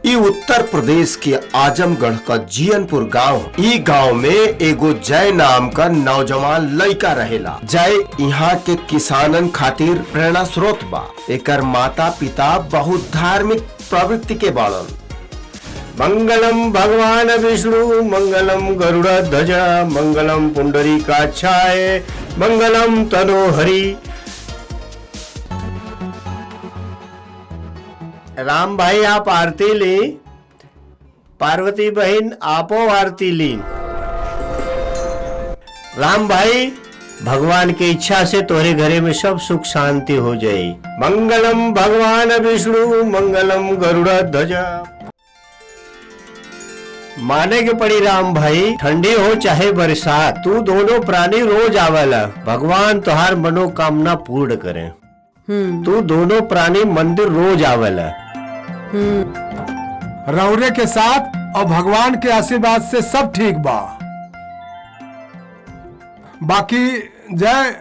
ई उत्तर प्रदेश के आजमगढ़ का जियनपुर गांव। ई गांव में एगो जय नाम का नौजवान लड़का रहेला। जय यहाँ के किसानन खातिर प्रेरणा स्रोत बा। एकर माता पिता बहुत धार्मिक प्रवृत्ति के बाड़न। मंगलम भगवान विष्णु मंगलम गरुड़ ध्वजा मंगलम पुंडरीकाक्षाय मंगलम तनोहरि। राम भाई आप आरती ली, पार्वती बहन आपो आरती ली। राम भाई भगवान की इच्छा से तोरे घरे में सब सुख शांति हो जाए। मंगलम भगवान विष्णु मंगलम गरुड़ ध्वजा। माने के पड़ी राम भाई, ठंडी हो चाहे बरसात, तू दोनों प्राणी रोज आवेला। भगवान तुहार मनोकामना पूर्ण करे। तू दोनों प्राणी मंदिर रोज आवेला। रौरे के साथ और भगवान के आशीर्वाद से सब ठीक बा। बाकी जय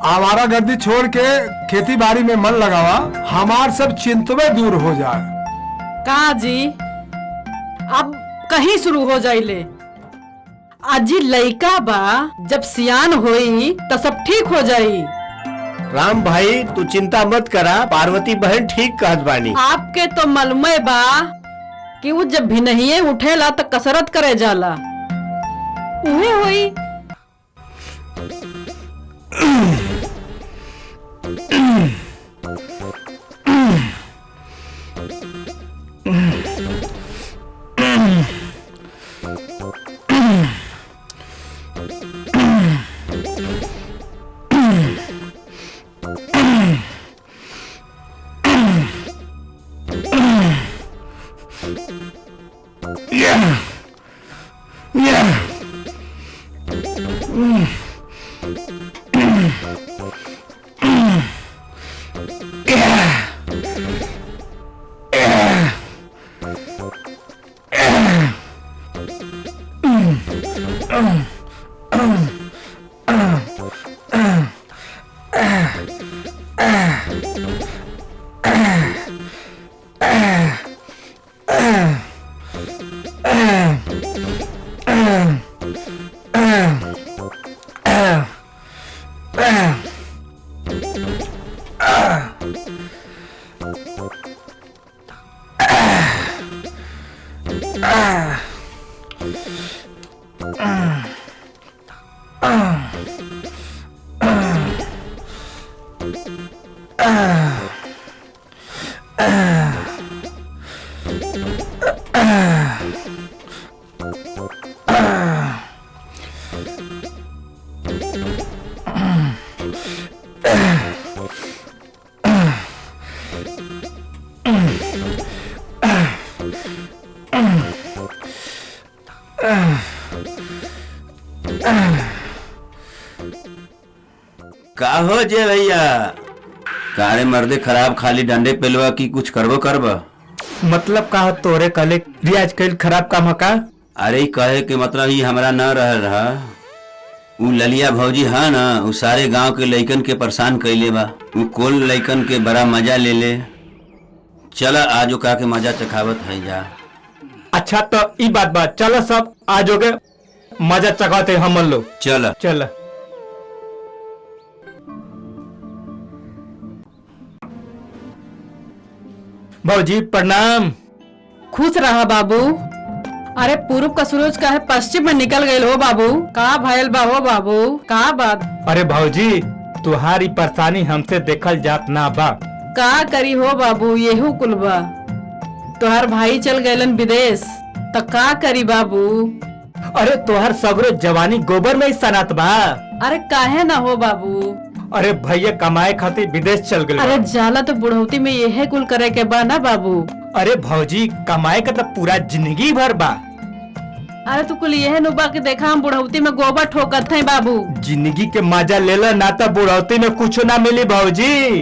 आवारा गर्दी छोड़ के खेती बाड़ी में मन लगावा, हमार सब चिंतवे दूर हो जाए। का जी अब कहीं शुरू हो जाइले। अजी लइका बा, जब सियान होई तो सब ठीक हो जाई। राम भाई तू चिंता मत करा, पार्वती बहन ठीक कहत बानी। आपके तो मालूमे बा कि वो जब भी नहीं उठेला तो कसरत करे जाला। उहे होई। का हो जे भैया, कारे मर्दे खराब खाली डंडे पेलवा की कुछ करबो करबा? मतलब का तोरे कले रियाज कईल खराब काम का? अरे कहे के मतलब ही हमरा न रहा। उ ललिया भौजी है ना, उ सारे गांव के लइकन के परेशान कैले बा। उ कोल लइकन के बड़ा मजा ले ले। चला आज का के मजा चखावत है जा। अच्छा तो ई बात बात चलो सब आज हो गए मजा चखाते हम लोग। चल चल भौजी प्रणाम। खुश रहा बाबू। अरे पूर्व का सूरज का है पश्चिम में निकल गए हो बाबू। का भयल बा हो बाबू, का बात? अरे भौजी तुहारी परेशानी हमसे देखल जात ना बा। का करी हो बाबू, येहू कुल बा। तुहार भाई चल गएलन विदेश, तो का करी बाबू? अरे तुहार सगरो जवानी गोबर में ही सनात बा। अरे काहे ना हो बाबू? अरे भैया कमाए खातिर विदेश चल गए। अरे जाला तो बुढ़ौती में यह कुल करे के बा ना बाबू। अरे भौजी कमाए का तो पूरा जिंदगी भर बा। अरे तू कुल यह नुबा के देखा हम बुढ़ौती में गोबर ठोकत हैं बाबू। जिंदगी के मजा ले ला, ना तो बुढ़ौती में कुछ ना मिली भौजी।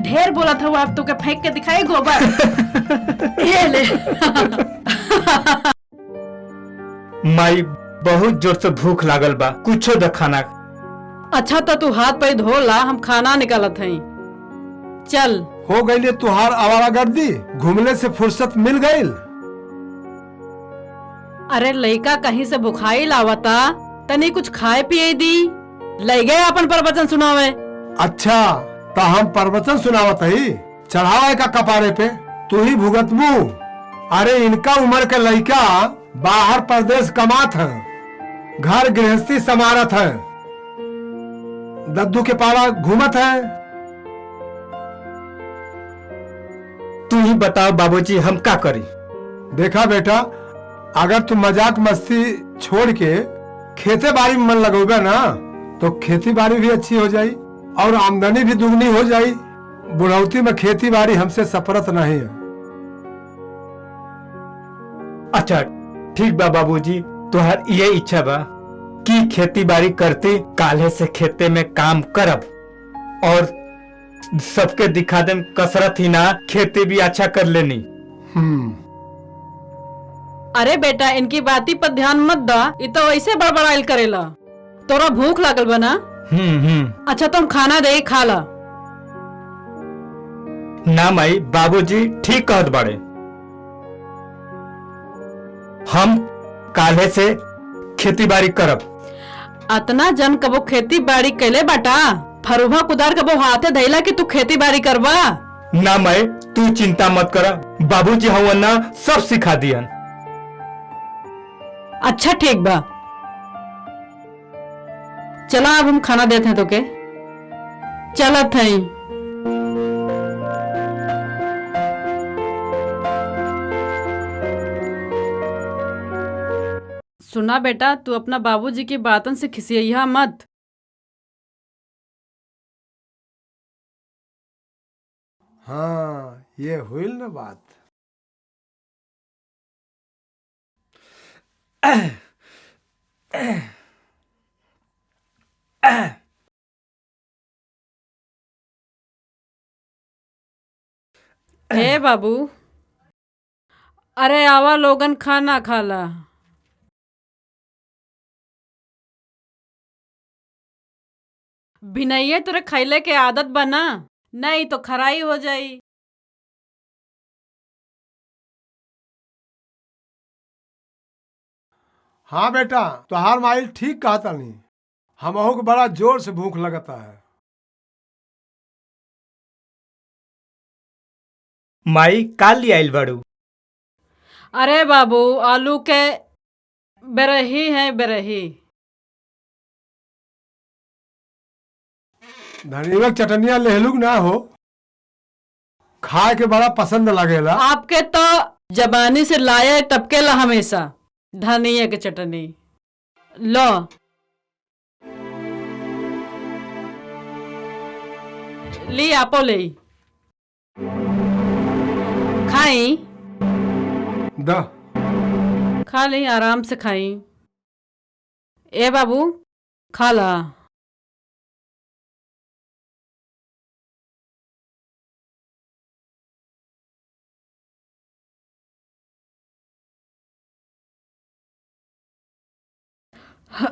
ढेर बोला था वो, आप तो के फेंक के दिखाई गोबर। ये ले। माई बहुत जोर से भूख लागल बा, कुछो द खाना। अच्छा तो तू हाथ पैर धो ला, हम खाना निकालत हई। चल। हो गई तुहार आवारागर्दी, घूमने से फुर्सत मिल गई। अरे लइका कहीं से बुखाई लावता, तनी कुछ खाए पिए दी, ले गए अपन प्रवचन सुनावे। अच्छा तो हम प्रवचन सुनावत ही, चढ़ावे का कपारे पे तू ही भुगत मुँह। अरे इनका उम्र के लड़का बाहर प्रदेश कमात है, घर गृहस्थी संवारत है, दद्दू के पाला घूमत है। तू ही बताओ बाबूजी हम क्या करी। देखा बेटा, अगर तुम मजाक मस्ती छोड़ के खेती बाड़ी में मन लगोगे ना तो खेती बाड़ी भी अच्छी हो जाई और आमदनी भी दुगनी हो जाई। बुढ़ौती में खेती बाड़ी हमसे सफरत नहीं है। अच्छा ठीक बा बाबूजी, तुहार ये इच्छा बा कि खेती बाड़ी करती, काले से खेते में काम करब और सबके दिखा देम कसरत ही ना, खेती भी अच्छा कर लेनी। अरे बेटा इनकी बाती पर ध्यान मत दा, ये तो वैसे बड़बड़ाइल करेला। तोरा भूख लागल बना? अच्छा तुम खाना दे खा ला। ना माई, बाबूजी ठीक कहत बाड़े। हम काले से खेती बाड़ी करब। अतना जन कबो खेती बाड़ी कैले बाटा, फरुभा कुदार कबो हाथे धैला कि तू खेती बाड़ी करबा। ना माई तू चिंता मत कर, बाबूजी हवन ना सब सिखा दियन। अच्छा ठीक बा, चला अब हम खाना देते हैं तो के चलत हैं। सुना बेटा, तू अपना बाबूजी की बातन से खिसिया मत। हाँ ये हुई ना बात। हे बाबू, अरे आवा लोगन खाना खाला। बिनैये तेरे खैले के आदत बना, नहीं तो खराई हो जाई। हाँ बेटा, तुहार माइल ठीक कहता नहीं, हमहू को बड़ा जोर से भूख लगता है। माई काल ले आइल बाड़ू? अरे बाबू आलू के बेरही है, बेरही। धनिया चटनिया लेहलुक ना हो, खाए के बड़ा पसंद लगेला। आपके तो जबानी से लाया टपकेला हमेशा धनिया के चटनी। लो ली आपो ले खाई, द खा ली आराम से खाई। ए बाबू खा ला।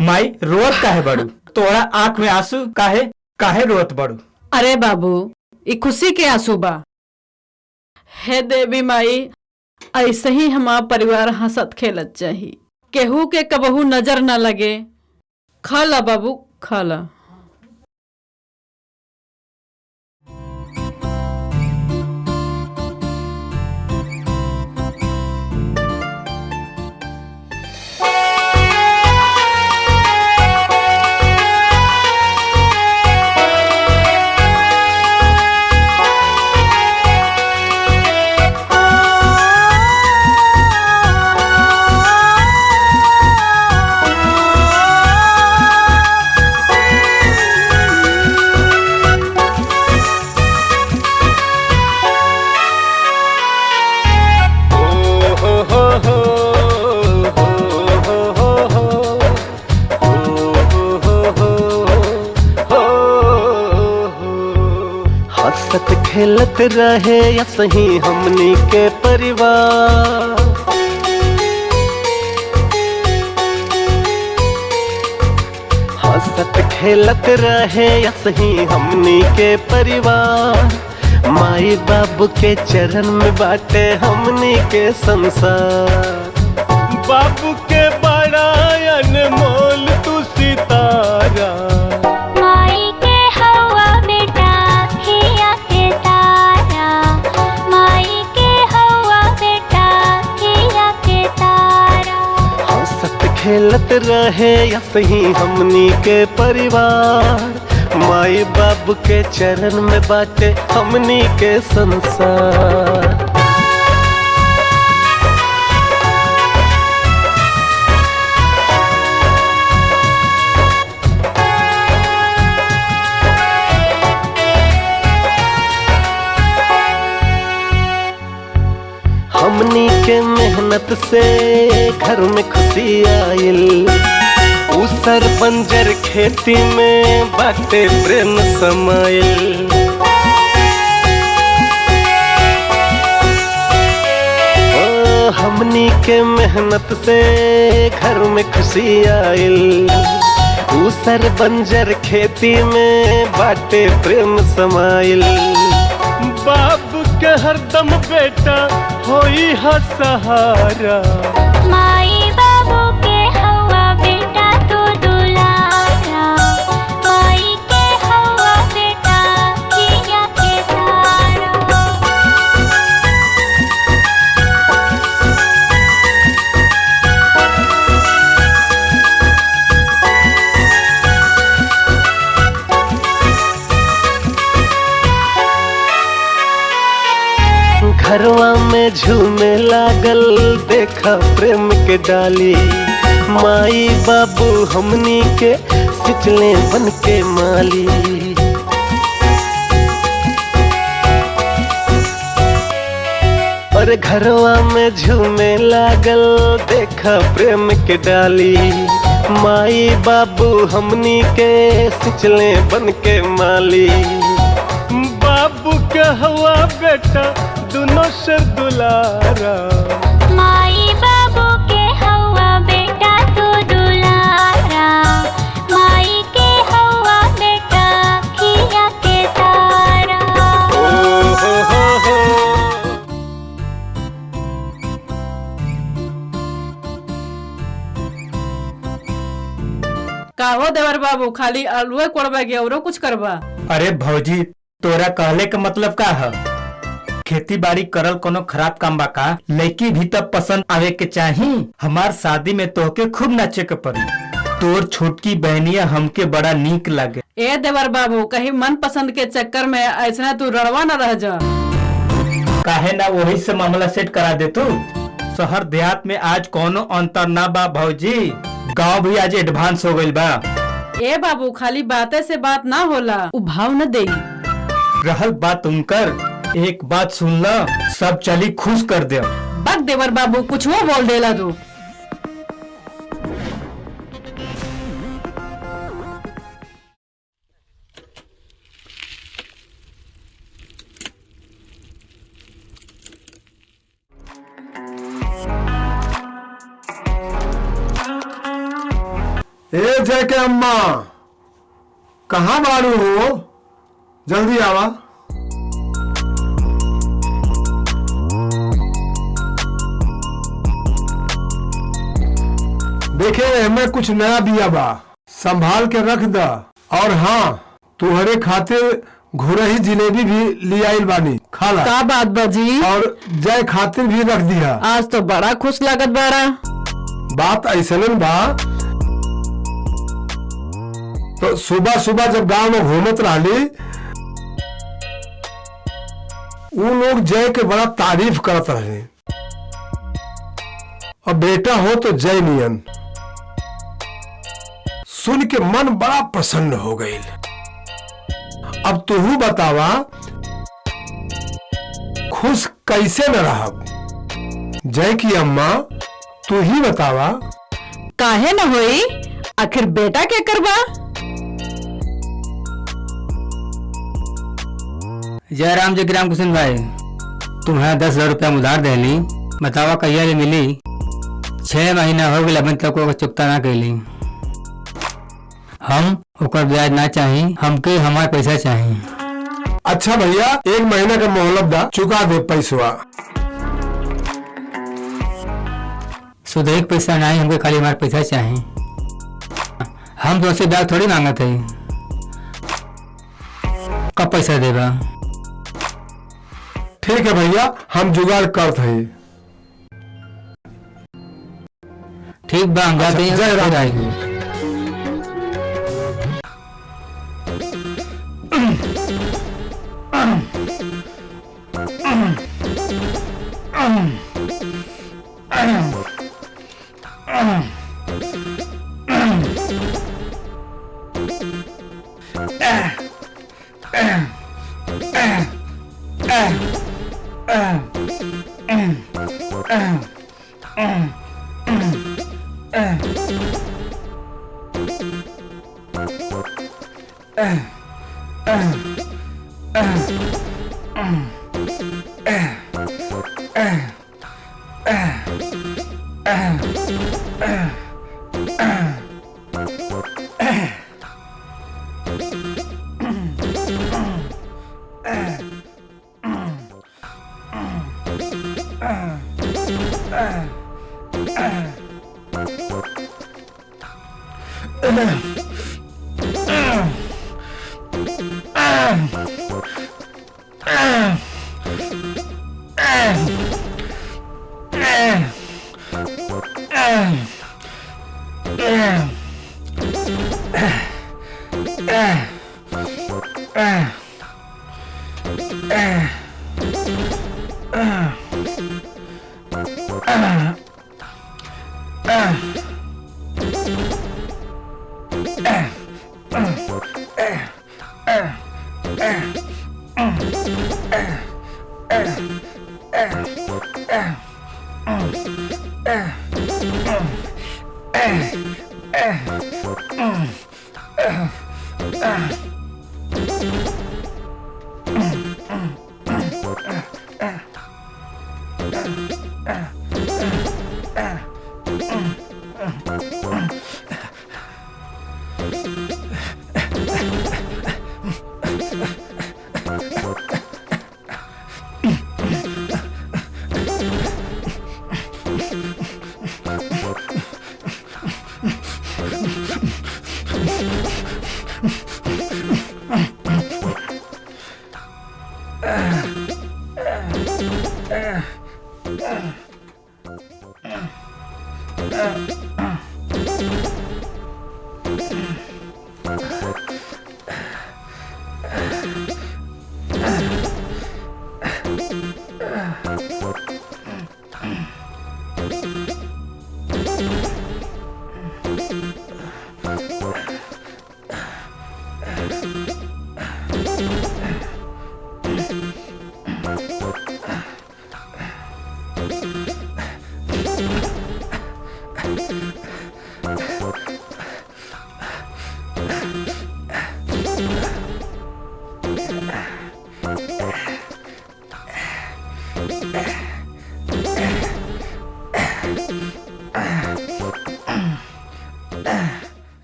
माई रोत काहे बाड़ू? तोरा आंख में आंसू काहे काहे रोत बाड़ू? अरे बाबू ये खुशी के आंसू बा। हे देवी माई, ऐसे ही हमार परिवार हंसत खेलत चाही, केहू के कबहू नजर न लगे। खा ला बाबू खा ला। खेलत रहे या सही हमनी के परिवार, हंसत खेलत रहे या सही हमनी के परिवार। माई बाबू के चरण में बाटे हमनी के संसार। बाबू के बड़ा अनमोल तू सितारा, माई के हवा बेटा खिया के तारा, माई के हवा बेटा खिया के तारा। हंसत खेलत रहे या सही हमनी के परिवार। माई बाबू के चरण में बाटे हमनी के संसार। हमनी के मेहनत से घर में खुशी आइल। उसर बंजर खेती में बाटे प्रेम समाइल। ओ हमनी के मेहनत से घर में खुशी आइल। उसर बंजर खेती में बाटे प्रेम समाइल। बाबू के हरदम बेटा होई हा सहारा। माई बाबू के हवा बेटा तू दुलारा, माई के हवा बेटा खिया के तारा। घरवा में झूमे लागल देखा प्रेम के डाली। माई बाबू हमनी के सिचले बन के माली। और घरवा में झूमे लागल देखा प्रेम के डाली। माई बाबू हमनी के सिचले बन के माली। बाबू के हवा बेटा दोनों से दुलारा। माई बाबू के हवा बेटा तू दुलारा, माई के हवा बेटा खिया के तारा। ओ हो। का हो देवर बाबू, खाली आलूए कोड़बा के औरो कुछ करबा? अरे भौजी, तोरा कहले का मतलब का है? खेती बाड़ी करल कोनो खराब काम बा का? लड़की भी तब पसंद आवे के चाही। हमार शादी में तोहके खूब नाचे के पड़ी। तोर छोटकी बहनिया हमके बड़ा नीक लगे। ए देवर बाबू, कहीं मन पसंद के चक्कर में ऐसा तू रड़वा न रह जा। काहे ना वही से मामला सेट करा दे तू। शहर देहात में आज कोनो अंतर ना बा भौजी, गांव भी आज एडवांस हो गइल बा। ए बाबू, खाली बातें से बात ना होला, उ भाव न देई। रहल बात उनकर, एक बात सुन ल, सब चली खुश कर दे। बक देवर बाबू, कुछ वो बोल देला तू। ए जय के अम्मा, कहाँ बारू हो? जल्दी आवा। देखे हमें कुछ नया बिया बा, संभाल के रख द। और हाँ, तुम्हारे खातिर घुरही जिलेबी भी ले आइल बानी, खा ला। का बात बाजी? और जय खातिर भी रख दिया। आज तो बड़ा खुश लागत बारा। बात ऐसन बा, तो सुबह सुबह जब गांव में घूमत रहली, वो लोग जय के बड़ा तारीफ करत रहे। और बेटा हो तो जय नियन, सुन के मन बड़ा प्रसन्न हो गई। अब तू बतावा, खुश कैसे न रहब? जय की अम्मा, तू ही बतावा। काहे न होई, आखिर बेटा क्या करबा? जय राम जय राम कुशन भाई, तुम्हारा 10,000 रुपया उधार देली, बतावा कहिया ले मिली? 6 महीना हो गया, अभी तक वो चुकता ना कैली। हम ओकर ब्याज ना चाही, हमके हमारे पैसा चाही। अच्छा भैया, 1 महीना का मोहलत दा, चुका दे पैसवा। सुधे पैसा नहीं, हमको खाली हमारे पैसा चाहिए। हम तो ब्याज थोड़ी मांगा थे। कब पैसा देगा? ठीक है भैया, हम जुगाड़ करते हैं। ठीक बा, हम जाते हैं। जय राम। आएंगे।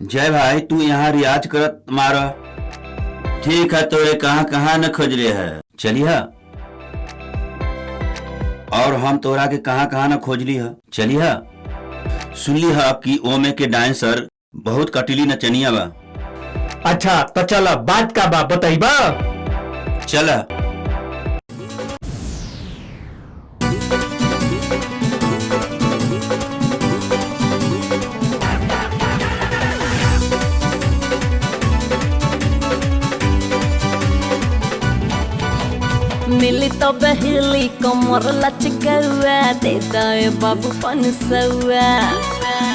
जय भाई, तू यहाँ रियाज करत मारा। ठीक है, तोरे कहाँ कहाँ न खोज रहे है, चलिए। और हम तोरा के कहाँ कहाँ न खोज ली है, चलिए। सुनली है कि ओमे के डांसर बहुत कटिली नचनिया बा। अच्छा तो चल, बात का बा बताइबा। चल। मिली तो बहेली कमर लचकौआ, दे दे बाबू 500।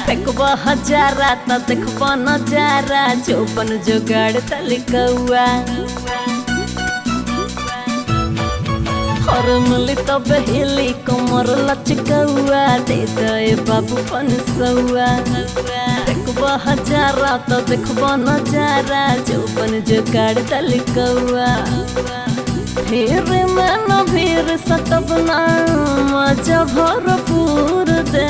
फेंकबा हजारा त देखबा नजारा, चौपन जोगाड़ तलिकौआ। और मिली तो बहेली कमर लचकौआ, दे दे बाबू 500। फेंकबा हजारा त देखबा नजारा, चौपन जोगाड़ तलिकौआ। फिर मन भीर सतबना मजा भरपूर दे,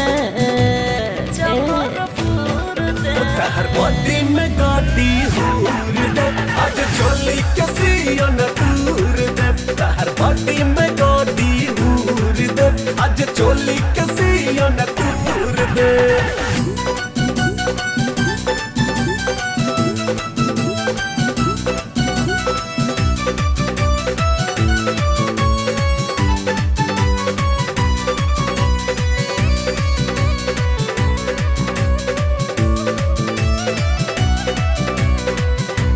हर बॉडी में गाड़ी हूर दे, आज चोली किसी न दूर बॉडी में गोदी हूर दे, आज चोली के सियन तूर दे।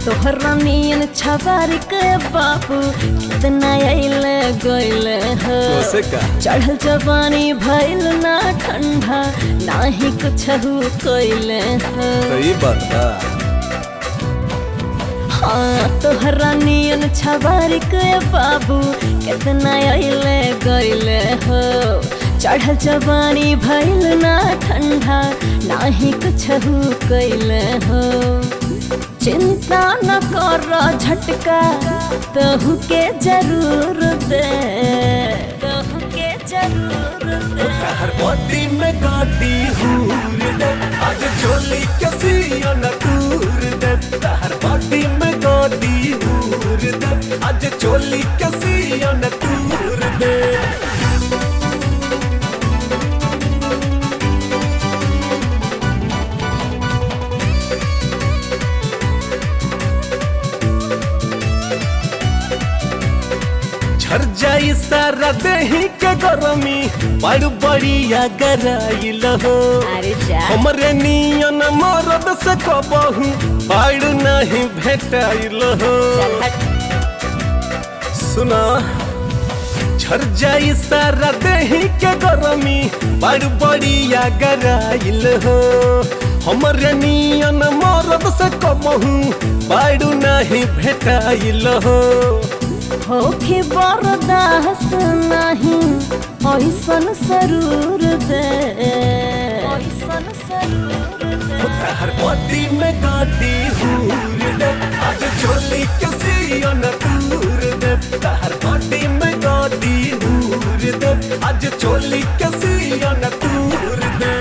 तोहरा नियन छबार के बाबू कितना अइले गइले हो। चढ़ल जवानी भइल ना ठंडा, नाही कुछ कइले हो। सही बात बा। हाँ तोहरा नियन छबार के बाबू कितना अइले गइले हो। चढ़ल जवानी भइल ना ठंडा, नाही कुछ कइले हो। चिंता न कर झटका तहु के जरूर दे, तहु के जरूर दे। हर बॉडी में गाड़ी हूर दे, आज चोली के सियन तूर दे। हर बॉडी में गाड़ी हूर दे, आज चोली के सियन तूर दे। झर जाई सारा देही के गरमी, बड़ बढ़िया गराइल हो। हमरे नियन मरद से कबहू बड़ नहीं भेटाइल हो। सुना झर जाई सारा देही के गरमी, बड़ बढ़िया गराइल हो। हमरे नियन मरद से कबहू बड़ नहीं भेटाइल हो। होके बर्दाश्त नहीं ऐसन सरूर दे, ऐसन सरूर दे। हर बॉडी में गाड़ी हूर दे, आज चोली के सियन तूर दे। हर बॉडी में गाड़ी हूर दे, आज चोली के सियन तूर दे।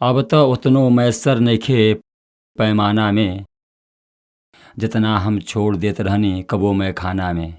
अब तो उतनो मैसर नइखे पैमाना में, जितना हम छोड़ देत रहनी कबो मैं खाना में।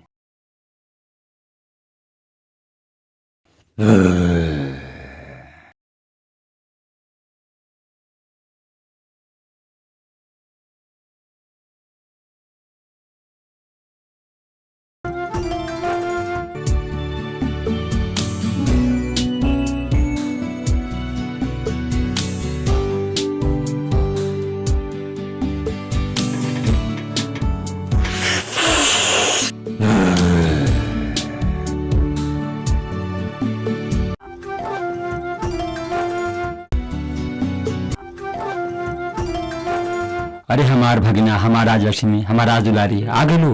अरे हमार भगिना, हमार राजलक्ष्मी, हमार राज दुलारी आ गेलू।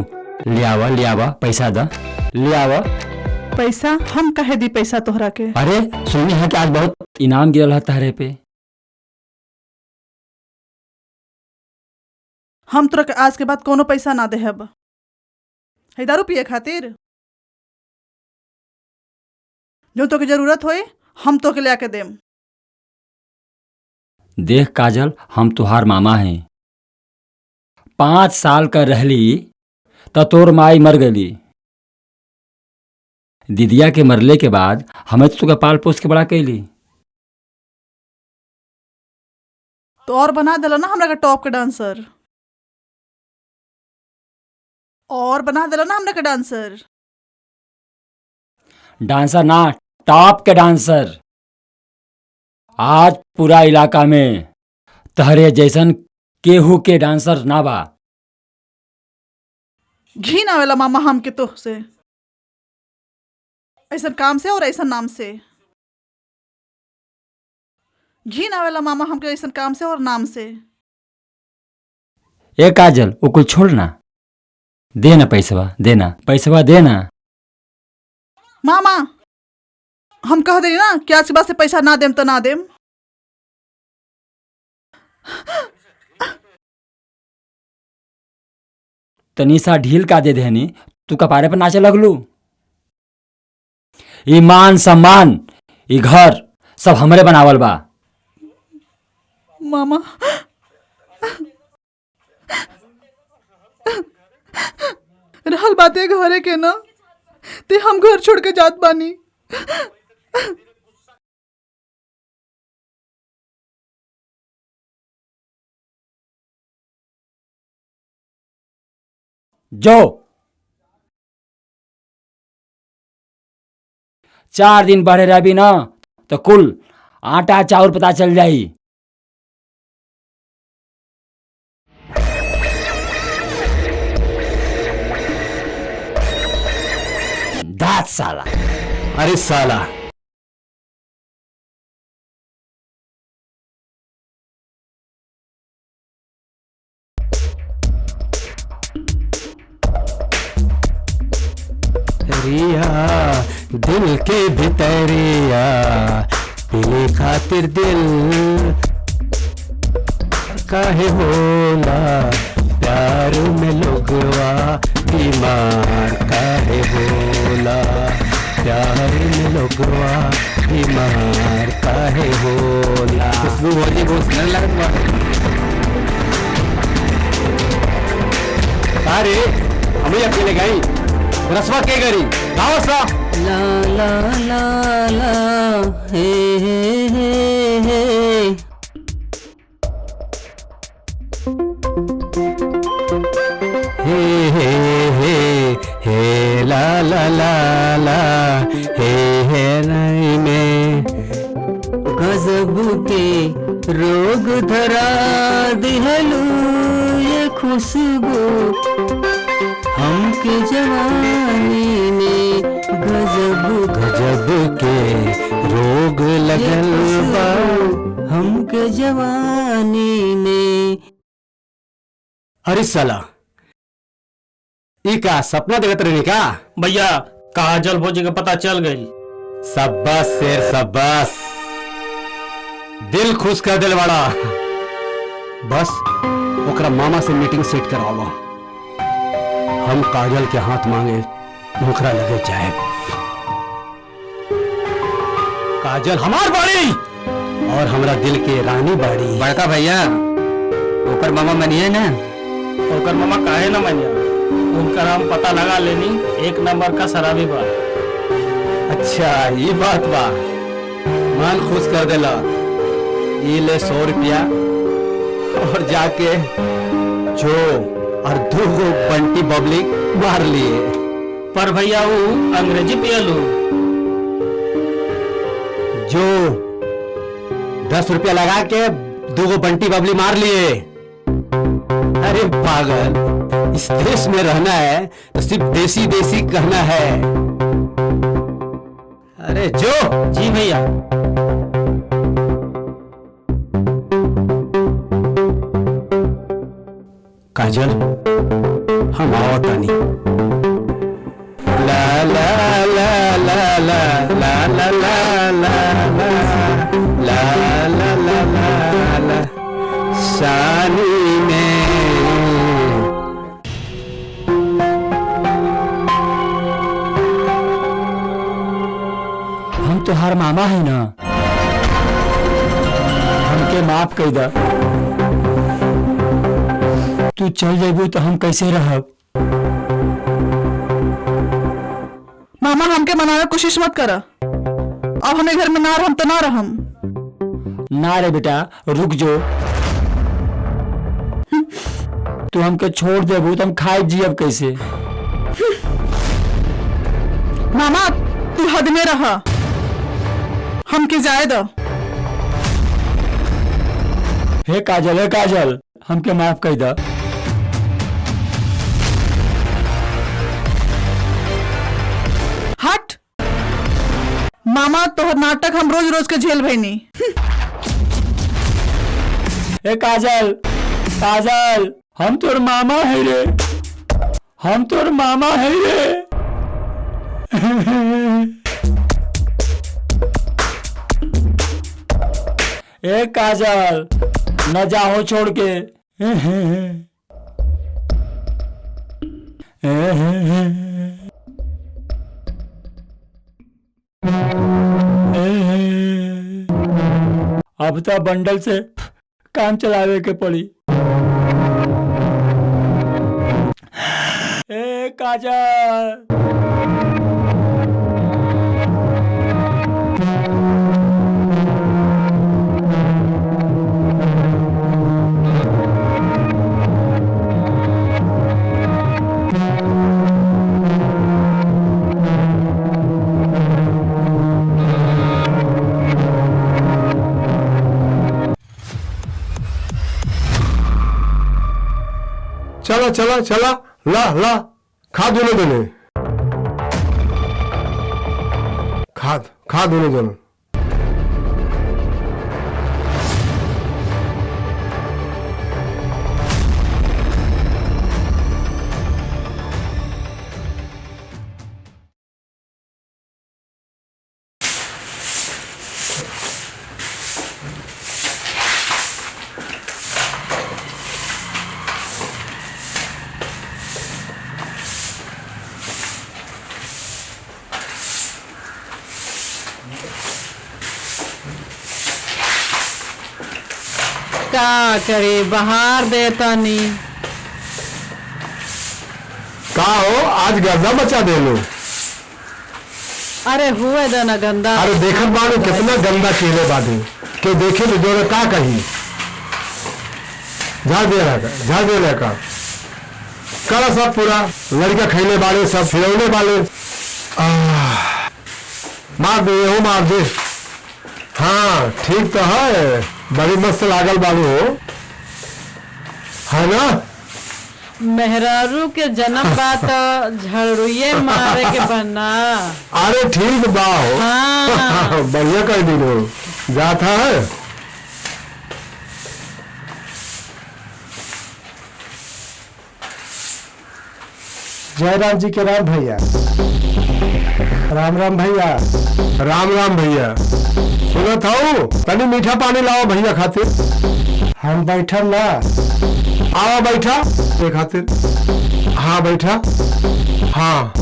ले आवा पैसा द, ले आवा पैसा। हम कहे दी पैसा तोहरा के? अरे सुनी है कि आज बहुत इनाम गिरल है तारे पे। हम तोरा के आज के बाद कोनो पैसा ना देहब। है दारू पिए खातिर? जो तोके जरूरत होए हम तोके ले आके देम। देख काजल, हम तुहार मामा हैं। 5 साल का रहली तो तोर माई मर गली। दीदिया के मरले के बाद हमें तो पाल पोस के बड़ा कैली। तो और बना दिला ना हमरा के टॉप के डांसर। और बना दिला ना हमरा के डांसर। डांसर ना, टॉप के डांसर। आज पूरा इलाका में तहरे जैसन केहू के डांसर ना बा। घिन आवेला मामा हमके तो से, ऐसा काम से और ऐसा नाम से। घिन आवेला मामा हमके ऐसा काम से और नाम से। ए काजल, वो कुल छोड़ना, देना पैसवा, देना पैसवा देना। मामा हम कह दे ना कि आज के बाद से पैसा ना देम तो ना देम। तनीसा ढील का दे देनी, तू कपारे पर नाचे लगलू। ईमान सम्मान ई घर सब हमरे बनावल बा। मामा रहल बाते घरे के ना, ते हम घर छोड़ के जात बानी। जो 4 दिन बढ़े रही ना तो कुल आटा चाउर पता चल जाई। दात साला। अरे साला, रिया दिल के भितरिया पीले खातिर दिल काहे होला प्यार में लोगवा बीमार काहे होला प्यार में लोगवा बीमार काहे होला। खुशबू हो जी बहुत सुंदर लगत बा। अरे हमें अकेले गई रसवा के गरी गाँव सा ला ला ला ला हे हे हे हे हे ला ला ला ला हे नहीं में गजब के रोग धरा दिहलू ये खुशबू हमके जवानी में गजब गजब के रोग लगल बा हमके जवानी में। अरे साला ई का सपना देखत रहनी का? भैया काजल भौजी का पता चल गई। शाबाश शेर शाबाश, दिल खुश कर दिल बड़ा। बस ओकरा मामा से मीटिंग सेट करवावा, हम काजल के हाथ मांगे ओकरा लगे जाए। काजल हमार बाड़ी और हमरा दिल के रानी बाड़ी। बड़का भैया ओकर मामा मनिए ना। ओकर मामा काहे ना मानिया, उनका नाम पता लगा लेनी, 1 नंबर का शराबी बा। अच्छा ये बात बा, मन खुश कर देला। ये ले 100 रुपया और जाके जो और 2 बंटी बबली मार लिए। पर भैया वो अंग्रेजी पियलू। जो 10 रुपया लगा के 2 बंटी बबली मार लिए। अरे पागल, इस देश में रहना है तो सिर्फ देसी देसी कहना है। अरे जो जी भैया। काजल हम आओ तानी। ला ला ला ला ला ला ला ला ला ला ला ला ला ला शानी में। हम तो हर मामा है ना, हमके माफ कर दा। तू चल जेबू तो हम कैसे रहब? मामा हमके मनावे कोशिश मत करा, अब हमें घर में ना रहम तो ना रहम। ना रे बेटा रुक जो, तू हमके छोड़ देबू तो हम खाए जियब कैसे? मामा तू हद में रहा, हमके जाए दो। हे काजल हमके माफ कर दा। हट मामा, तोहर नाटक हम रोज रोज के झेल भईनी। हे काजल हम तोर मामा है रे, हम तोर मामा है रे। ए काजल न जाओ छोड़ के। अब तो बंडल से काम चलावे के पड़ी। ए काजल, चला चला चला, ला ला, खा दोनों दोनों, खा दोनों दोनों। का करे बाहर देता नहीं। का हो आज गर्दा मचा दे लो। अरे हुए देना गंदा। अरे देखत बानो कितना गंदा केले बाटे के देखे तो जोरे का कही झाड़ दे रहा का करा सब पूरा लड़का खैले वाले सब फिरौने वाले। मार दे हो मार दे। हाँ ठीक तो है, बड़ी मस्त लागल बाबू हो, है ना। मेहरारू के जन्म बात झड़ुए मारे के बना। अरे ठीक बा हो। हाँ। बढ़िया कर दी हो जाता है। जय राम जी के राम भैया। राम राम भैया। राम राम भैया। सुनत हो तनी मीठा पानी लाओ भैया खातिर। हम बैठल ना। आओ बैठा ये खातिर। हाँ बैठा। हाँ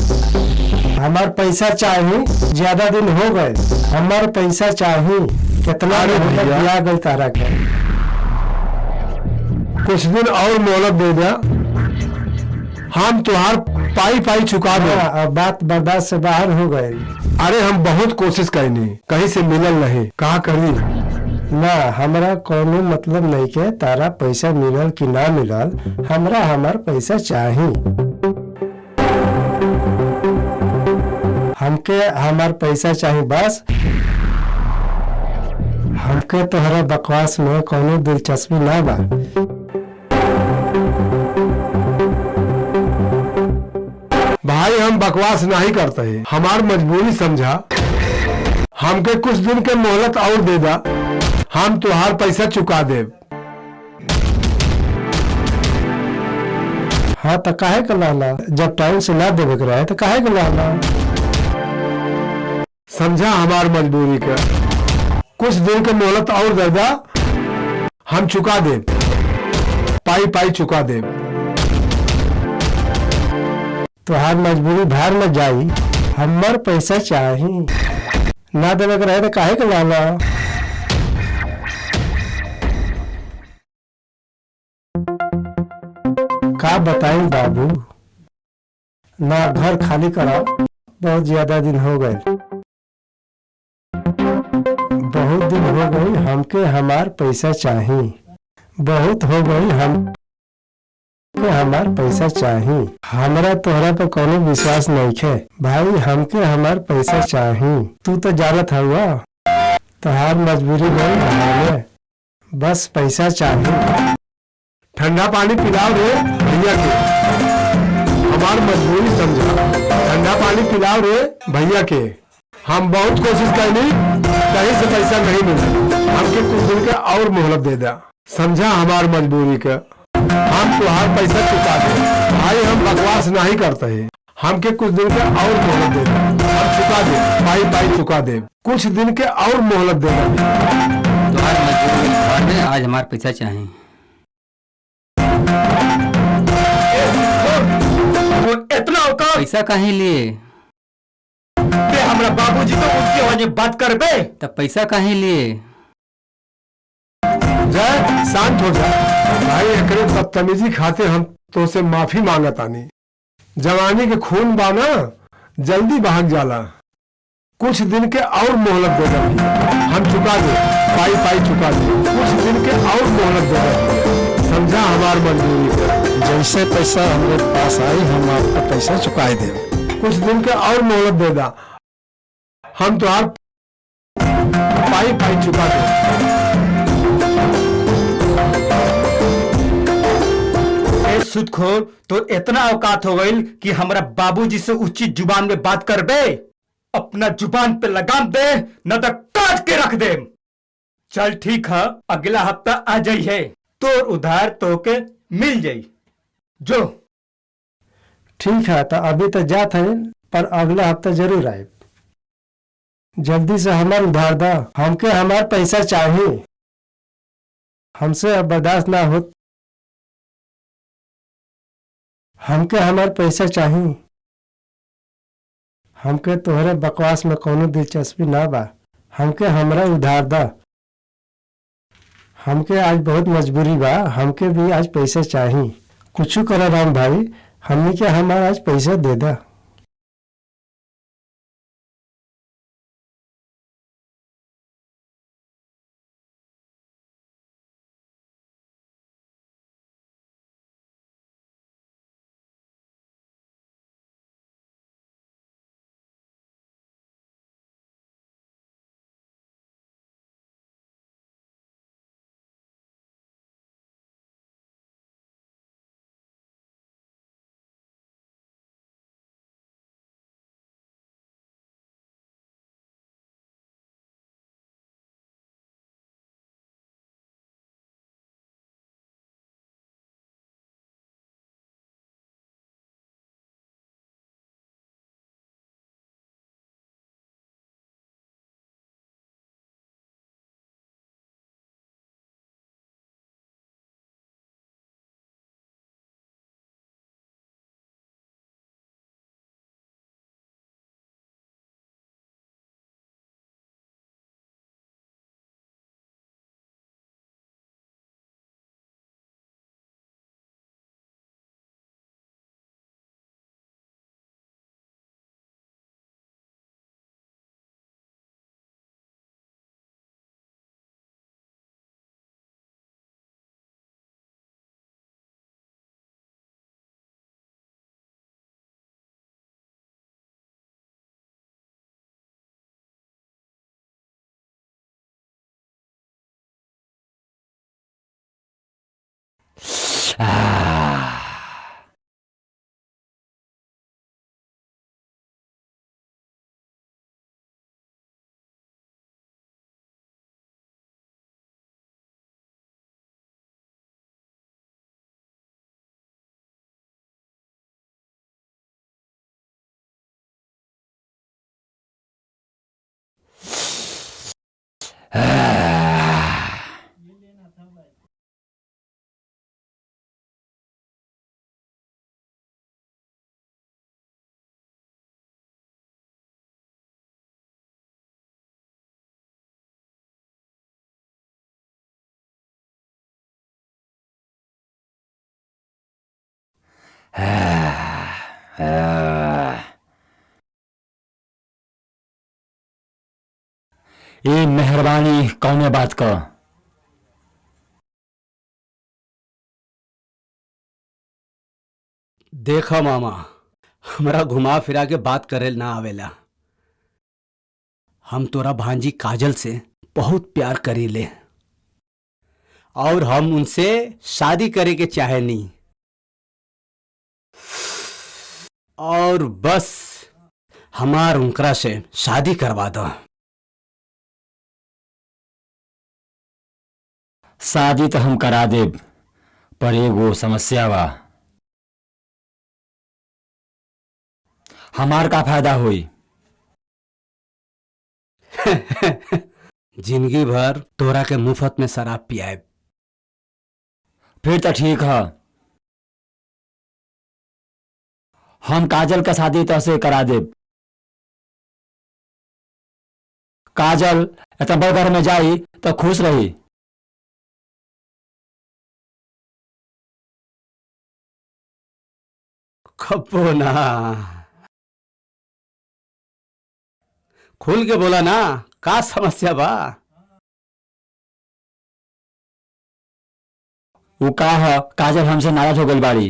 हमार पैसा चाहिए, ज्यादा दिन हो गए, हमार पैसा चाहिए। कितना दिया गई तारा के। कुछ दिन और मोहलत दे दिया, हम तुहार पाई पाई चुका दे। अब बात बर्दाश्त से बाहर हो गए। अरे हम बहुत कोशिश करनी, कहीं से मिलल नहीं, कहा करी ना। हमरा कोनो मतलब नहीं के तारा पैसा मिलल कि ना मिलल, हमरा हमार पैसा चाहिए। हमके हमार पैसा चाहिए बस। हमके तोहरा बकवास में कोनो दिलचस्पी ना बा। भाई हम बकवास नहीं करते हैं, हमार मजबूरी समझा। हमके कुछ दिन के मोहलत और दे दा, हम तुहार पैसा चुका दे। हाँ तो काहे के लाला, जब टाइम से ना देवे के रहे तो काहे के लाला। समझा हमार मजबूरी का, कुछ दिन के मोहलत और दे दा, हम चुका दे, पाई पाई चुका दे। तुहार मजबूरी बाहर में जाई, हमार पैसा चाहिए। ना देवे के रहे तो काहे के लाला। का बताई बाबू, ना घर खाली कराओ, बहुत ज्यादा दिन हो गए। बहुत दिन हो गई, हमके हमार पैसा चाहिए। बहुत हो गई, हम हमार पैसा चाहिए। हमरा तोहरा पे कोनो विश्वास नहीं है भाई, हमके हमार पैसा चाहिए। तू तो जानत हुआ तोहार मजबूरी नहीं हमारे, बस पैसा चाहिए। ठंडा पानी पिलाओ रे भैया के, हमार मजबूरी समझा। ठंडा पानी पिलाओ रे भैया के। हम बहुत कोशिश करनी, कहीं से पैसा नहीं मिला, हमके कुछ दिन के और मोहलत दे दा। समझा हमार मजबूरी का, हम तुहार पैसा चुका दे। भाई हम बकवास नहीं करते हैं, हमके कुछ दिन के और मोहलत दे दा, हम चुका दे, पाई पाई चुका दे। कुछ दिन के और मोहलत दे दा। तुम्हारी मजबूरी छोड़ दे, आज हमारा पैसा चाहिए। इतना औकात पैसा कहीं लिए? हमरा बाबूजी तो उनकी वजह बात कर बे। तब पैसा कहीं लिए? जय शांत हो जा भाई। एकरे बदतमीजी खातिर हम तो से माफी मांगत आनी। जवानी के खून बाना जल्दी भाग जाला। कुछ दिन के और मोहलत दे दे, हम चुका दे, पाई पाई चुका दे। कुछ दिन के और मोहलत दे दे, समझा हमार मजबूरी। जैसे पैसा हमारे पास आई हम आपका पैसा चुका दे। कुछ दिन के और मोहलत दे दा, हम तो आप पाई पाई चुका दे। सुदखोर तो इतना औकात हो गई कि हमारा बाबूजी से उचित जुबान में बात कर बे। अपना जुबान पे लगाम दे न तो काट के रख दे। चल ठीक है, अगला हफ्ता आ जाइए तो उधार तो के मिल जाई। जो ठीक है तो अभी तो जात है, पर अगला हफ्ता जरूर आए। जल्दी से हमार उधार दा, हमके हमार पैसा चाहिए। हमसे अब बर्दाश्त ना हो, हमके हमार पैसा चाहिए। हमके तोहरे बकवास में कोनो दिलचस्पी ना बा। हमके हमरा उधार दा, हमके आज बहुत मजबूरी बा। हमके भी आज पैसा चाहिए। कुछ करो राम भाई, हमने के हमारा आज पैसा दे दा। ये मेहरबानी कौने बात का? देखा मामा, हमरा घुमा फिरा के बात करे ना आवेला। हम तोरा भांजी काजल से बहुत प्यार करीले और हम उनसे शादी करे के चाहे नहीं। और बस हमार उनकरा से शादी करवा दो। शादी तो हम करा देब, पर एगो समस्या बा। हमार का फायदा हुई? जिंदगी भर तोरा के मुफ्त में शराब पियाए। फिर तो ठीक है, हम काजल का शादी तो से करा देब। काजल इतना बड़ घर में जाई तो खुश रही। खप्पो ना, खुल के बोला ना, का समस्या बा? वो का है, काजल हमसे नाराज हो गई बाड़ी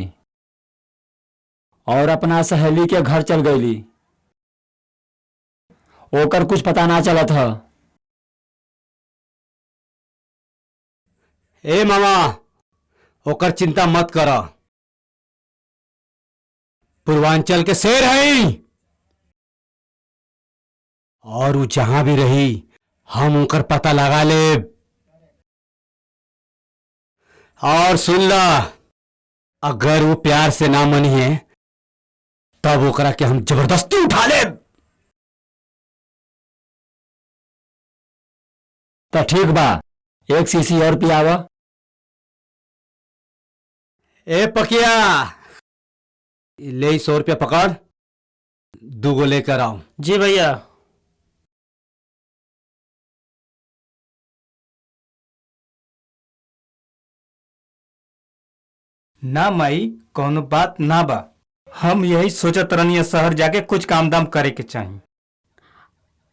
और अपना सहेली के घर चल गईली। ओकर कुछ पता ना चलत है। ए मामा, ओकर चिंता मत कर, पूर्वांचल के शेर है और वो जहां भी रही हम उनकर पता लगा ले। और सुन ला, अगर वो प्यार से ना मनी है तब ओकरा के हम जबरदस्ती उठा ले। तो ठीक बा, 1 शीशी और पियावा। ए पकिया, ले 100 रुपया पकड़, 2 गो लेकर आओ। जी भैया। ना माई, कौनो बात ना बा। हम यही सोचत रहनी शहर जाके कुछ काम दाम करे के चाहिए।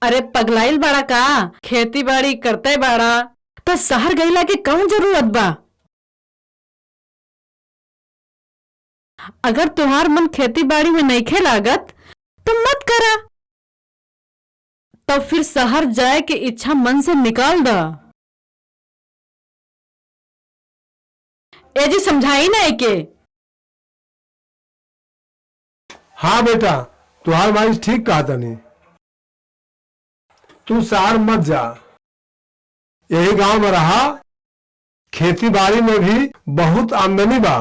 अरे पगलाइल बाड़ा का, खेती बाड़ी करते बाड़ा तो शहर गईला के कौन जरूरत बा? अगर तुम्हार मन खेती बाड़ी में नइखे लागत तो मत करा, तो फिर शहर जाए के इच्छा मन से निकाल दा। ए जी समझाई ना एके। हाँ बेटा, तुहार माई ठीक कहा तनी। तू शहर मत जा, यही गांव में रहा, खेती बाड़ी में भी बहुत आमदनी बा।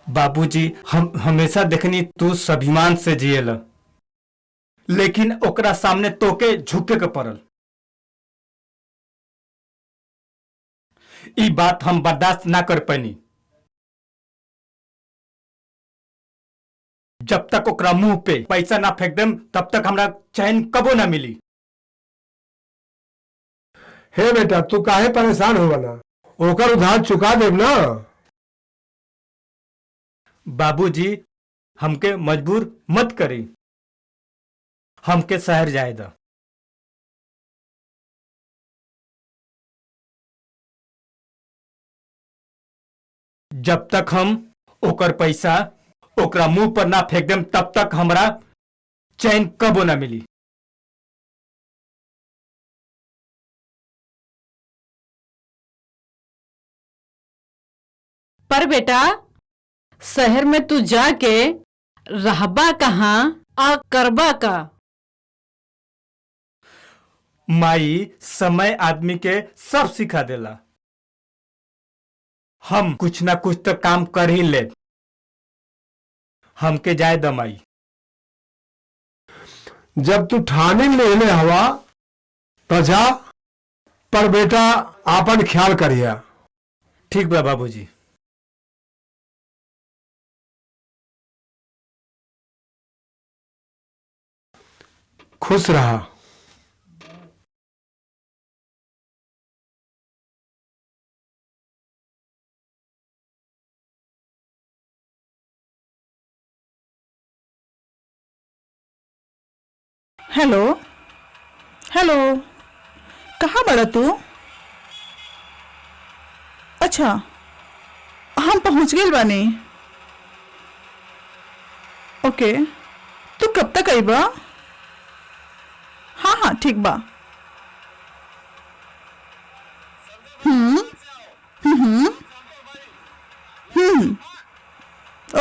बाबूजी, हम हमेशा देखनी तू स्वाभिमान से जियल, लेकिन ओकरा सामने तोके झुके के पड़ल। ई बात हम बर्दाश्त ना कर पैनी। जब तक ओकरा मुंह पे पैसा ना फेंक देम तब तक हमरा चैन कबो ना मिली। हे बेटा, तू काहे परेशान हो बना, ओकर उधार चुका देब ना। बाबूजी, हमके मजबूर मत करी, हमके शहर जाए दा। जब तक हम ओकर पैसा ओकरा मुंह पर ना फेंक देम तब तक हमरा चैन कबो ना मिली। पर बेटा, शहर में तू जाके रहबा कहाँ आ करबा का? माई, समय आदमी के सब सिखा देला। हम कुछ ना कुछ तो काम कर ही ले। हमके जाए द माई। जब तू ठाने ले ले हवा तो जा, पर बेटा आपन ख्याल करिया। ठीक बा बाबूजी। खुश रहा। हेलो हेलो, कहाँ बड़ा तू? अच्छा, हम पहुँच गए बानी। ओके, तू कब तक आईबा? हाँ हाँ ठीक बा।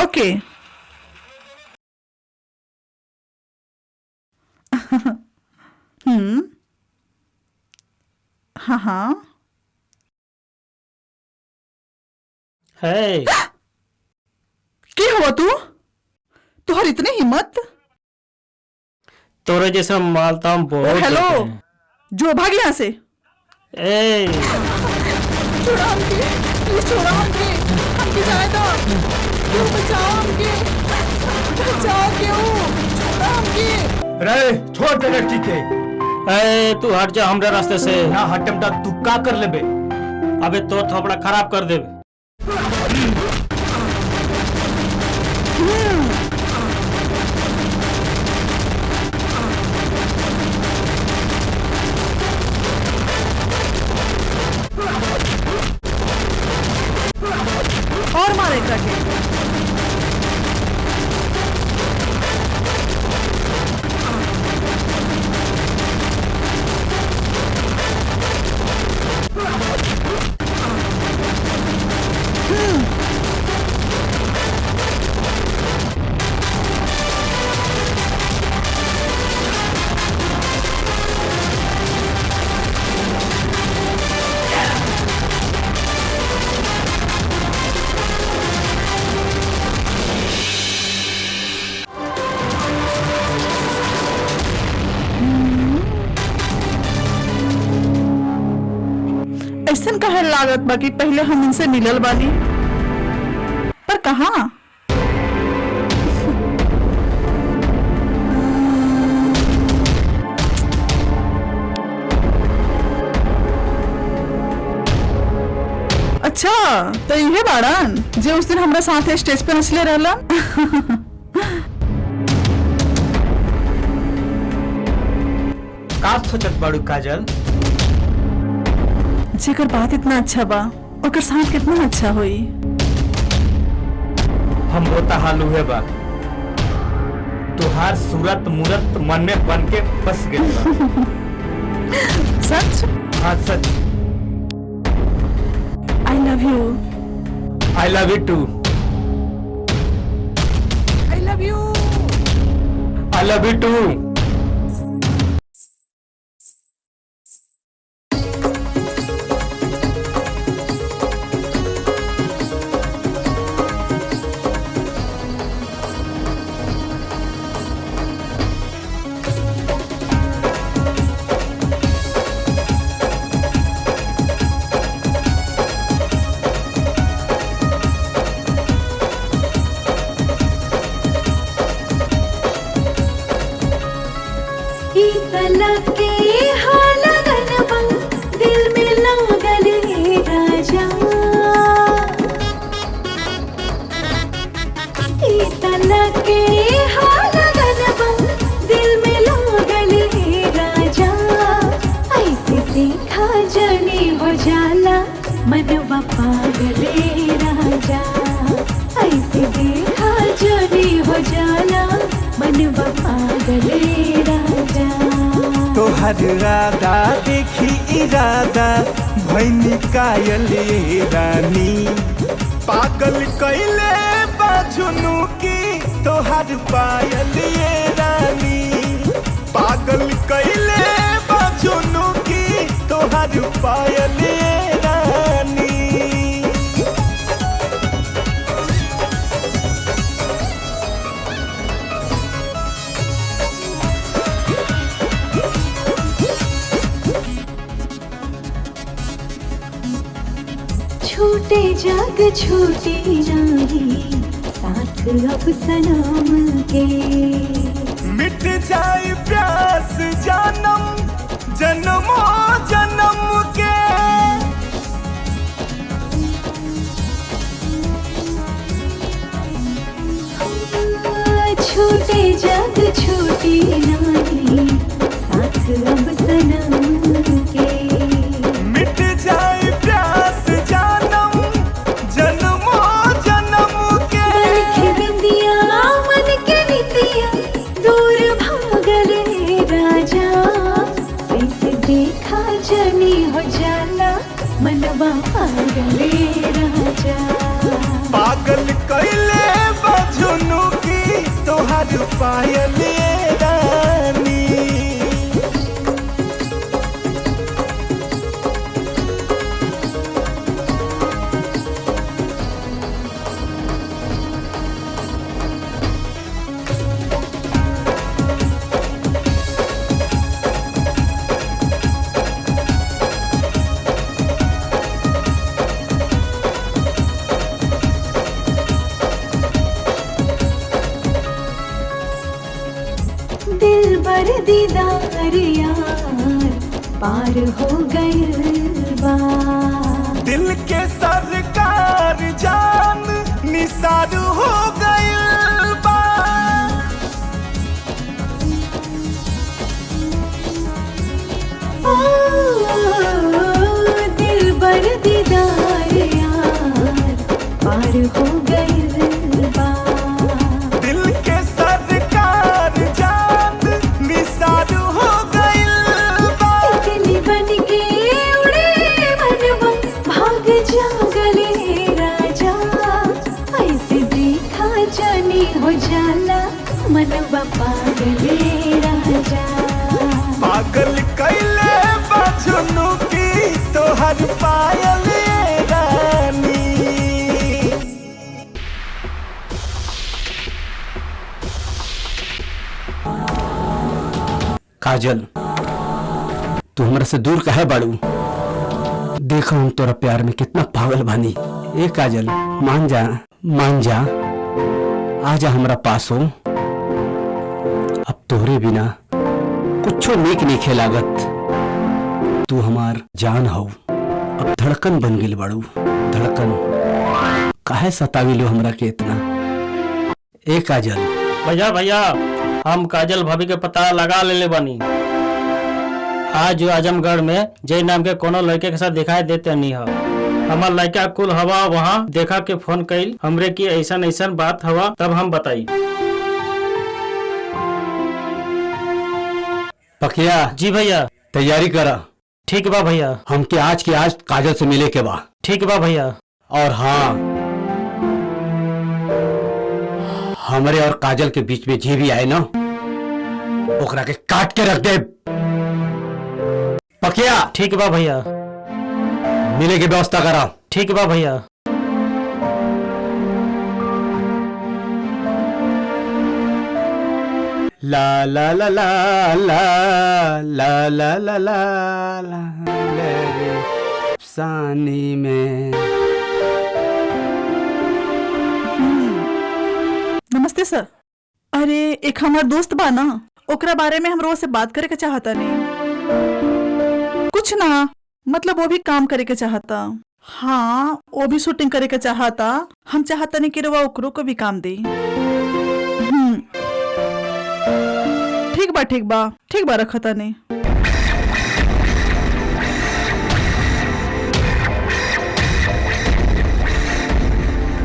ओके। हाँ हाँ। है क्या हुआ तू? तुहर इतनी हिम्मत? तोरे जैसा मालताम बहुत हेलो, देखे हैं। जो भाग यहाँ से। ए छोड़ा हमके, प्लीज छोड़ा हमके, हमके जाए दो, क्यों बचाओ हमके, बचाओ क्यों, छोड़ा हमके। रे छोड़ दे लड़की के। ए तू हट जा हमरा रास्ते से। ना हटम ता तू का कर लेबे? अबे तो थोपड़ा खराब कर देबे। और मारे करके। ऐसन कहे लागत बाकी पहले हम इनसे मिलल बानी, पर कहाँ? अच्छा तो ये बाड़न जे उस दिन हमरा साथे स्टेज पे नचले रहलन। का सोचत बाड़ू काजल? जेकर बात इतना अच्छा बा ओकर साथ कितना अच्छा होई। हम होता हाल हुए बा, तुहार सूरत मूरत मन में बन के बस गए बा। सच? हाँ सच। I love you. I love you too. I love you. I love you too. मनवा पागले राजा, ऐसे देखा जोड़ी हो जाना मनवा पागले राजा। तोहर राधा देखी इरादा भैनी कायले रानी, पागल कैले बाजुनु की तोहर पायले रानी, पागल कैले बाजुनु की तोहर पायले रानी। छूटे जाग छूटे नहीं साथ अब सनम के, मिट जाए प्यास जानम जन्मो जन्म के। छूटे जाग छूटे नहीं साथ अब सनम के, मिट जाए प्यास जानम जन्मो जन्म के। मन के बिंदिया मन के नितिया दूर भागले राजा, ऐसे देखा जनी हो जाला मनवा पागले राजा। पागल कैले बजुनु की तोहर पायले रानी। दिल बर दीदार यार पार हो गए बा, दिल के सरकार जान निसार हो गई दीदार यार पार हो गइल बा। दिल के सरकार जान निसार हो गइल बा। तितली बन के उड़े मनवा भाग जागले राजा, ऐसे देखा जानी हो जाला मनवा पागले राजा। पागल कैले बचनू की तोहर पायल रानी। काजल, तू हमरा से दूर काहे बाड़ू? देखो हम तोरा प्यार में कितना पागल बानी। ए काजल, मान जा मान जा, आजा हमरा पास हो। अब तोहरे बिना कुछो नीक नहीं लागत। तू हमार जान हो, अब धड़कन बन गेल बाड़ू। धड़कन काहे सताविलो हमरा के इतना? ए काजल। भैया भैया, हम काजल भाभी के पता लगा ले बानी। आज जो आजमगढ़ में जय नाम के कोनो लड़के के साथ दिखाई देते नहीं है। हमार लड़का कुल हवा वहाँ देखा के फोन कइल हमरे की ऐसन ऐसन बात हवा, तब हम बताई। पकिया। जी भैया। तैयारी करा। ठीक बा भैया। हमके आज के आज काजल से मिले के बा। ठीक बा भैया। और हाँ, हमारे और काजल के बीच में जे भी आए ना, ओकरा के काट के रख दे। पकिया। ठीक बा भैया। मिले की व्यवस्था करा। ठीक बा भैया। ला ला ला ला ला ला ला ला ला सानी में। नमस्ते सर। अरे एक हमार दोस्त बा ना, ओकरा बारे में हम रोज से बात करे के चाहता नहीं। कुछ ना, मतलब वो भी काम करे के चाहता। हाँ, वो भी शूटिंग करे के चाहता। हम चाहता नहीं कि रवा ओकरो को भी काम दे। ठीक बा ठीक बा ठीक बा, रखता नहीं।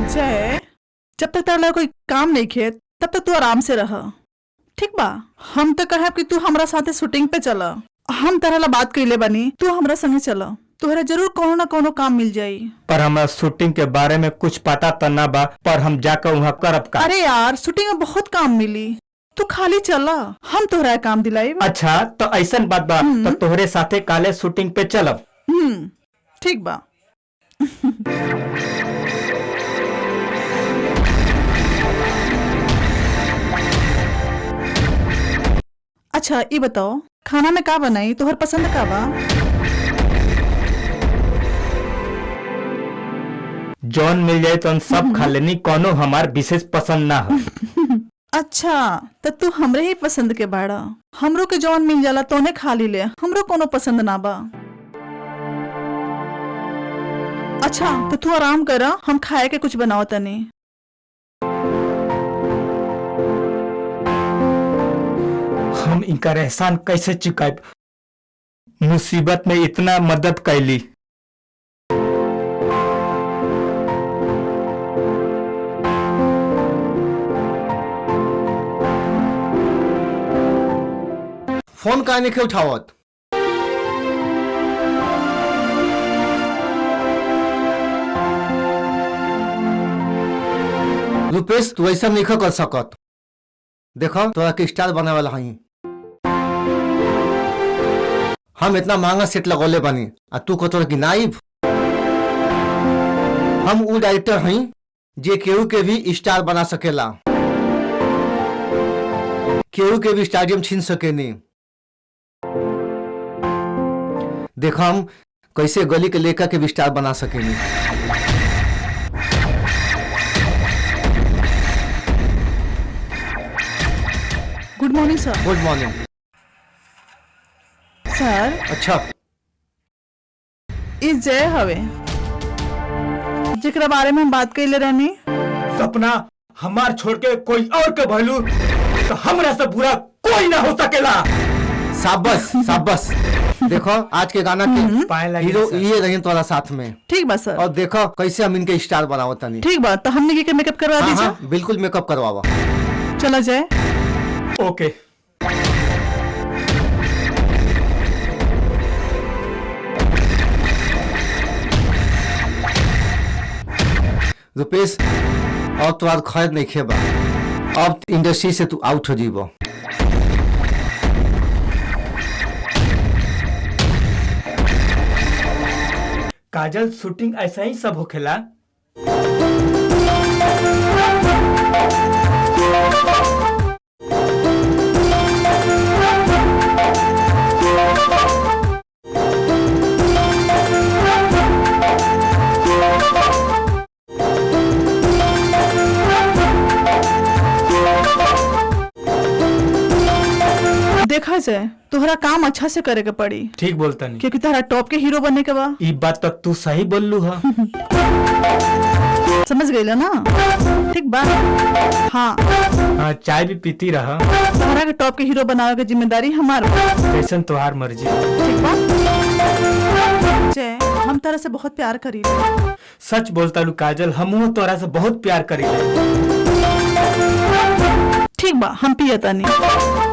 जय, जब तक तेरा कोई काम नहीं खेत तब तक तू आराम से रह। ठीक बा? हम तो कहे कि तू हमरा साथे शूटिंग पे चला। हम तेरा ला बात कइले बानी, तू हमरा संगे चला। तोहरा जरूर कोनो ना कोनो काम मिल जाई। पर हमरा शूटिंग के बारे में कुछ पता तो ना बा, पर हम जाकर वहाँ करब का। अरे यार, शूटिंग में बहुत काम मिली, तू खाली चला, हम तोहरा काम दिलाई। अच्छा, तो ऐसा बात बा, तो तोहरे साथे काले शूटिंग पे चलब। ठीक बा। अच्छा, ये बताओ खाना में का बनाई, तोहर पसंद का बा? जौन मिल जाए तो हम सब खा लेनी, कोनो हमार विशेष पसंद ना हो। अच्छा, तो तू हमरे ही पसंद के बाड़ा। हमरो के जौन मिल जाला तोने खा ली ले, हमरो कोनो पसंद ना बा। अच्छा, तो तू आराम करा, हम खाए के कुछ बनाओ तनी। हम इनका एहसान कैसे चुकाए? मुसीबत में इतना मदद कैली। फोन काहे नहीं उठावत? रुपेश, तू ऐसा नहीं कर सकत। देखो तोरा के स्टार बने वाला हई। हम इतना महंगा सेट लगौले बानी, आ तू कतोर की नाइब। हम वो डायरेक्टर हई जे केहू के भी स्टार बना सकेला, केहू के भी स्टेडियम छीन सकेनी। देखो हम कैसे गली के लेकर के भी स्टार बना सकेनी। गुड मॉर्निंग सर। गुड मॉर्निंग सर। अच्छा, इस जय हवे जेकरा बारे में हम बात कइले रहनी। सपना हमार छोड़ के कोई और के भइलू तो हमरा से बुरा कोई ना हो सकेला। शाबाश शाबाश। देखो आज के गाना के पाए लगे हीरो सर। ये रही तुम्हारा साथ में। ठीक बा सर। और देखो कैसे हम इनके स्टार बनाओ तनी। ठीक बा तो हमने के मेकअप करवा हाँ, दीजिए। हाँ, बिल्कुल मेकअप करवावा। चला जाए। ओके। रुपेश अब तुम्हार खैर नहीं खेबा, अब इंडस्ट्री से तू आउट हो जीबो। काजल शूटिंग ऐसा ही सब होखेला। देखा जाए तोहरा काम अच्छा से करे के पड़ी, ठीक बोलता नहीं क्योंकि तोहरा टॉप के हीरो बनने के बा। ई बात तो तू सही बोललू हा। समझ गई ना? ठीक बा। हाँ हाँ चाय भी पीती रहा। तोहरा के टॉप के हीरो बनावे के जिम्मेदारी हमार बा। जैसन तोहार मर्जी। ठीक बा। जय हम तरह से बहुत प्यार करी। सच बोलता लू काजल, हमहू तोरा से बहुत प्यार करी। ठीक बा हम पियता नहीं।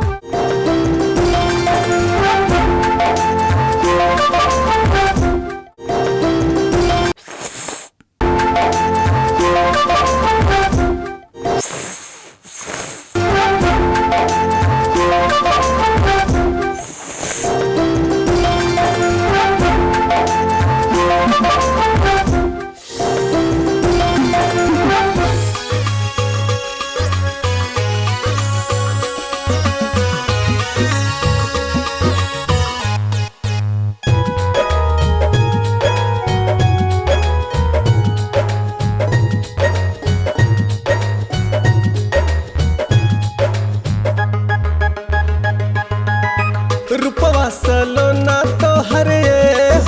रूपवा सलोना तो हरे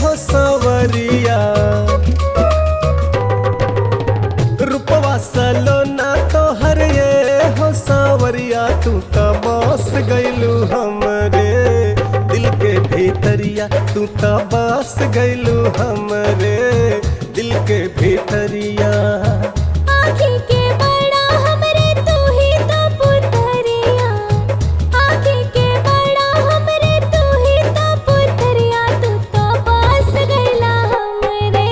हो सवरिया, रूपवा सलोना तो हरे हो सवरिया, तू तो बस गइलू हमरे दिल के भीतरिया, तू तो बस गइलू हमरे दिल के भीतरिया। आँखी के बड़ा हमरे तू ही तो पुतरिया, आँखी के बड़ा हमरे तू ही तो पुतरिया, तू तो बस गइला हमरे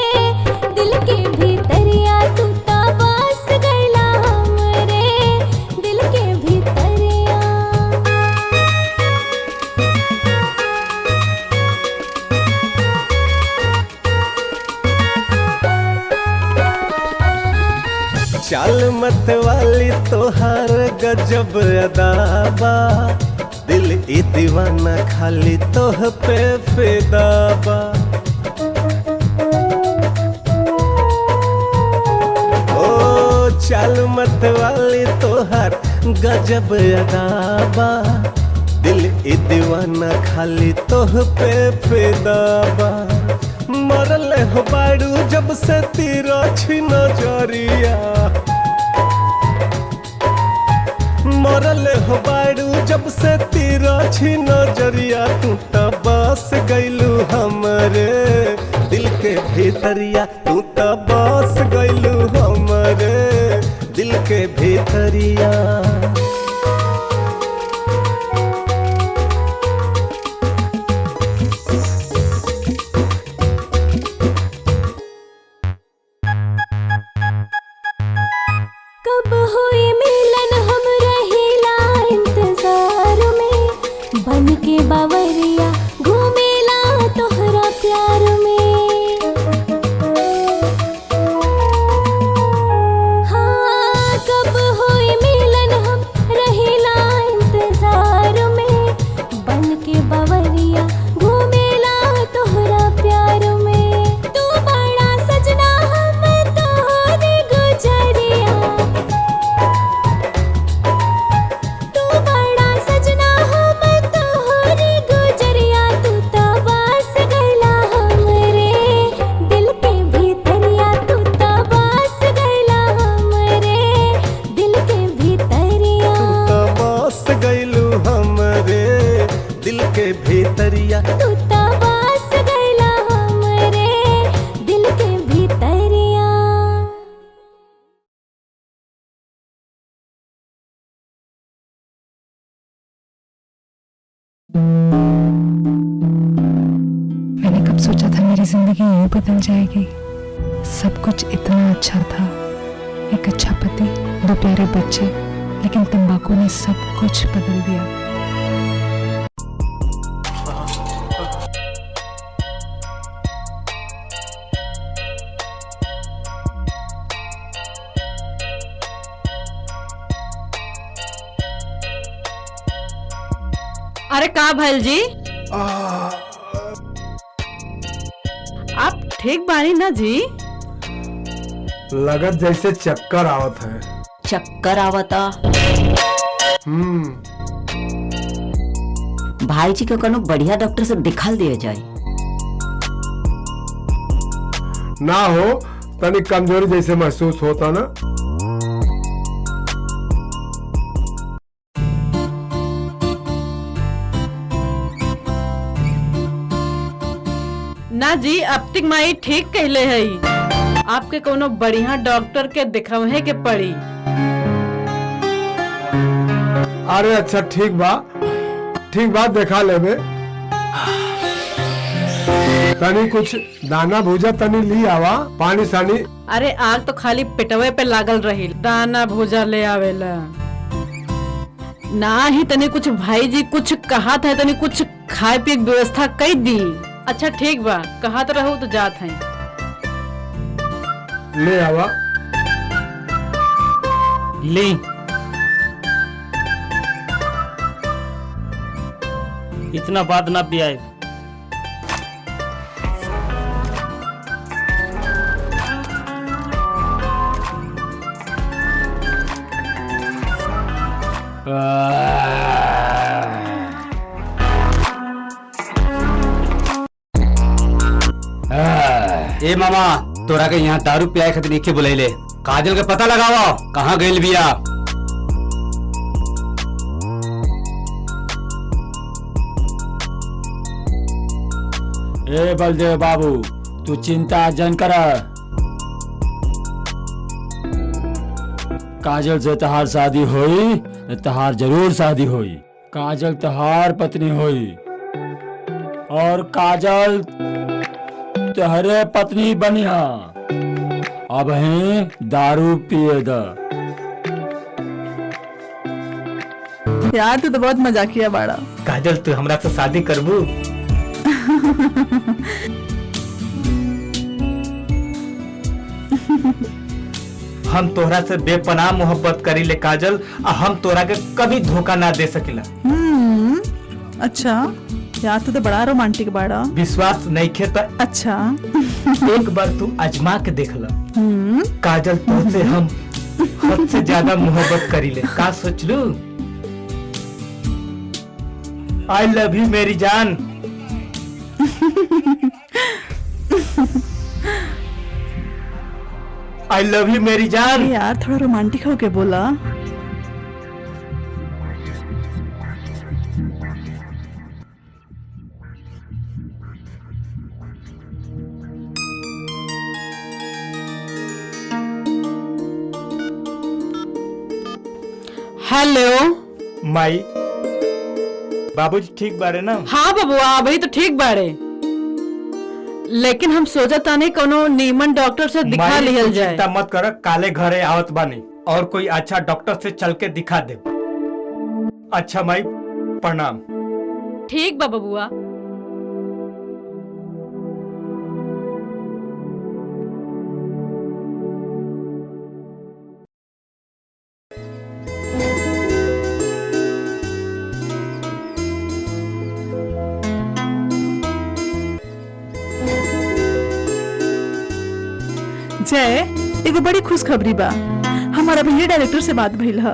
दिल के भीतरिया, तू तो बस गइला हमरे दिल के भीतरिया। चाल मत वाली तोहार गजब अदाबा, दिल ई दीवाना खाली तोह पे फिदाबा। ओ चाल मत वाली तोहार गजब अदाबा, दिल ई दीवाना खाली तोह पे फिदाबा। मरल हो बाड़ू जब से तीरा छी नजरिया, मरल हो बाड़ू जब से तीरा छी नजरिया, तू तो बस गइलू हमरे दिल के भीतरिया, तू तो बस गइलू हमरे दिल के भीतरिया। कब हुई मिलन हम रहेला इंतजार में, बन के बावरिया घूमेला तोहरा प्यार में। हाँ कब हुई मिलन हम नजरिया तू तो बस गइला हमरे दिल के भीतरिया। मैंने कब सोचा था मेरी जिंदगी यूं बदल जाएगी। सब कुछ इतना अच्छा था, एक अच्छा पति, 2 प्यारे बच्चे, लेकिन तंबाकू ने सब कुछ बदल दिया। अरे का भैल जी, आप ठीक बानी ना जी? लगत जैसे चक्कर आवत है। चक्कर आवता? भाई जी को कोनो बढ़िया डॉक्टर से दिखा दिया जाए। ना हो तनी कमजोरी जैसे महसूस होता ना। ना जी, अब तक माई ठीक कहले है। आपके कोनो बढ़िया डॉक्टर के दिखावे के पड़ी। अरे अच्छा ठीक बा देखा लेबे। तनी कुछ दाना भूजा तनी ली आवा, पानी सानी। अरे आग तो खाली पिटवे पे लागल रही, दाना भूजा ले आवेला ना ही। तनी कुछ भाई जी कुछ कहा था, तनी कुछ खाए पिए की व्यवस्था कर दी। अच्छा ठीक बा, कहा तो रहो तो जात है। ले आवा। ली। इतना बात ना पियाए। ए मामा, तोरा के यहाँ दारू पियाए खातिर लिखे बुलाइले। काजल के पता लगाओ कहाँ गइल बिया। ए बलदेव बाबू, तू चिंता जन कर। काजल से तहार शादी होई, तहार जरूर शादी होई। काजल तहार पत्नी होई और काजल तहरे पत्नी बनिया। अब है दारू पिए द। यार तू तो बहुत मजाकिया बाड़ा। काजल तू हमरा से शादी करबू? हम तोहरा से बेपनाह मोहब्बत करी ले काजल, आ हम तोरा के कभी धोखा ना दे सकिला। अच्छा यार तू तो बड़ा रोमांटिक बाड़ा। विश्वास नहीं खे तो अच्छा एक बार तू आजमा के देख ला। काजल तुझसे हम हद से ज्यादा मोहब्बत करी ले। का सोच लू? आई लव यू मेरी जान। आई लव यू मेरी जान। यार थोड़ा रोमांटिक होके बोला। हेलो माई, बाबूजी ठीक बारे ना? हाँ बबुआ, अभी तो ठीक बाड़े, लेकिन हम सोचा तानी कोनो नीमन डॉक्टर से दिखा लिहल जाए। चिंता मत कर, काले घरे आवत बानी और कोई अच्छा डॉक्टर से चल के दिखा दे। अच्छा माई, प्रणाम। ठीक बा बबुआ। जय, एगो बड़ी खुशखबरी बा। हमारा भैया डायरेक्टर से बात भइल ह।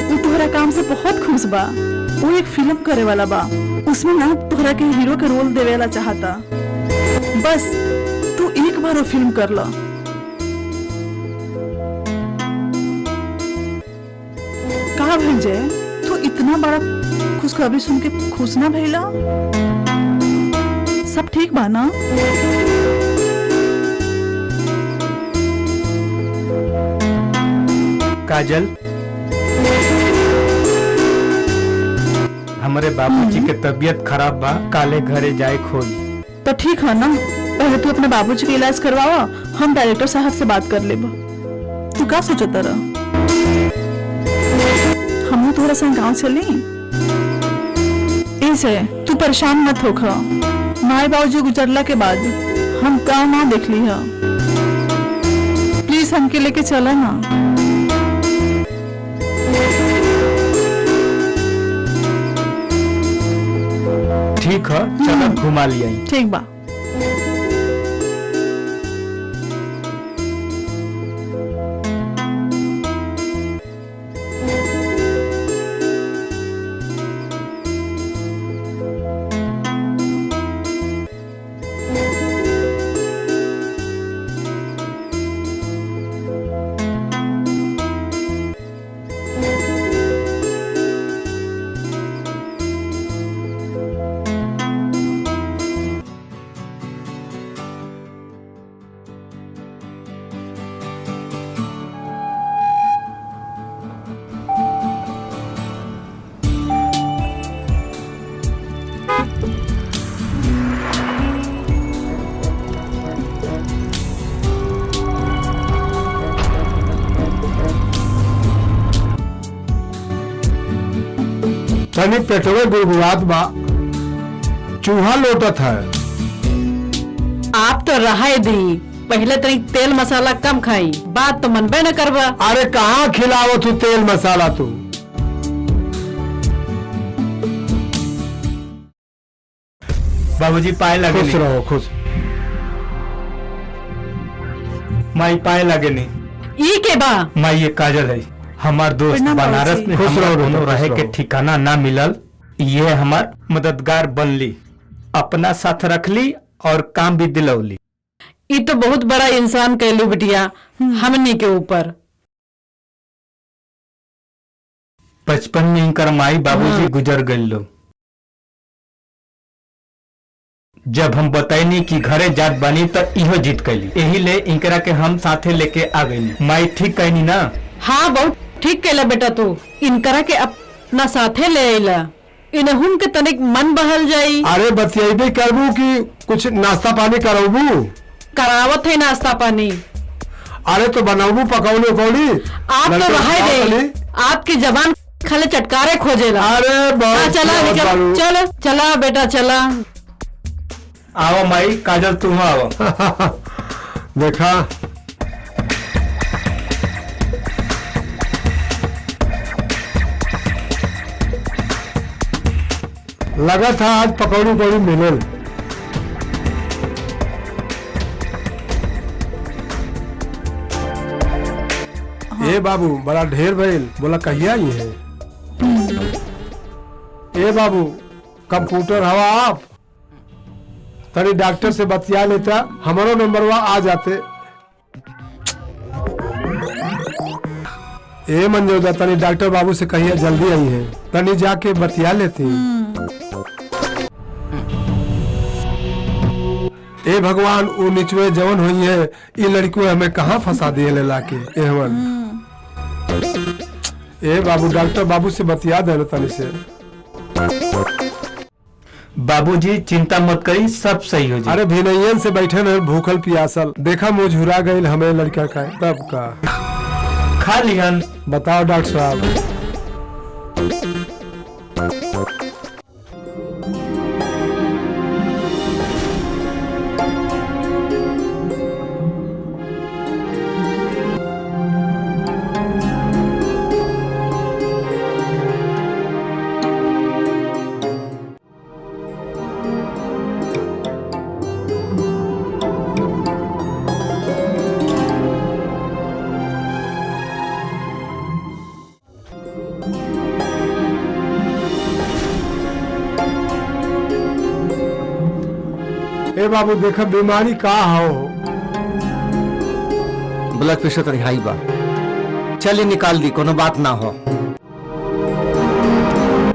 वो तोहरा काम से बहुत खुश बा। वो एक फिल्म करे वाला बा, उसमें ना तोहरा के हीरो के रोल देवे वाला चाहता। बस तू एक बार वो फिल्म कर ला। कहा भइल जय, तू इतना बड़ा खुशखबरी सुन के खुश ना भइला? सब ठीक बा ना? काजल, हमारे बाबूजी के तबीयत खराब बा, काले घरे जाए खोई। तो ठीक है ना, पहले तू अपने बाबूजी के इलाज करवावा, हम डायरेक्टर साहब से बात कर लेबा। तू का सोचत रहा? हम थोड़ा सा गांव चली ऐसे तू परेशान मत होखा। माए बाबूजी गुजरला के बाद हम गाँव ना देख ली है, प्लीज हमके लेके चला ना। ठीक है, चलो घुमा लिया। ठीक बा। तनी पेटवे गुड़गुड़ात बा, चूहा लोटत है। आप तो रहा दी, पहले तनी तेल मसाला कम खाई, बात तो मनबे न करबा। अरे कहाँ खिलावो तू तेल मसाला तू? बाबूजी पाए लगे। खुश रहो, खुश। माई पाए लगे नहीं। ई के बा? माई ये काजल है, हमार दोस्त बनारस में हमरा दोनों रहे के ठिकाना ना मिलल, ये हमार मददगार बनली, अपना साथ रखली और काम भी दिलौली। ये तो बहुत बड़ा इंसान कहलू बिटिया हमनी के ऊपर। बचपन में इनकर माई बाबूजी गुजर गए लो। जब हम बताइनी कि घरे जात बनी तो इहो जीत कैली, यही ले इनकरा के हम साथे लेके आ गई। माई ठीक कहनी ना? हाँ बहुत ठीक कहला बेटा, तू इनकरा के अपना साथे ले आइला, इनहुन के तनिक मन बहल जाई। अरे बतियाबे करबू कि कुछ नाश्ता पानी कराबू? करावत है नाश्ता पानी। अरे तो बनाबू पकौड़ी उकौड़ी? आप तो रहे दे, आपकी जबान खाली चटकारे खोजेला। अरे बहुत चला निकल, चल चला बेटा चला। आओ माई, काजल तुम आओ। देखा लगा था आज पकौड़ी उकौड़ी मिलल। ए बाबू बड़ा ढेर भइल, बोला कहिया ही है? ए बाबू कंप्यूटर हवा आप, तनी डॉक्टर से बतिया लेता, हमारो नंबरवा आ जाते। ए मंजोदा तनी डॉक्टर बाबू से कहिए जल्दी आई है, तनी जाके बतिया लेती। ए भगवान वो निचवे जवन हुई है, ये लड़की हमें कहाँ फंसा दिए ले लाके एहवन। ए बाबू डॉक्टर बाबू से बतिया दे तनी से। बाबूजी चिंता मत करी, सब सही हो जाए। अरे भिनयन से बैठे न भूखल पियासल, देखा मुँह झुरा गई हमें लड़का का, तब का खा लिहन। बताओ डॉक्टर साहब। ए बाबू देखा बीमारी का हो? ब्लड प्रेशर तो हाई बा, चलिए निकाल दी, कोनो बात ना हो।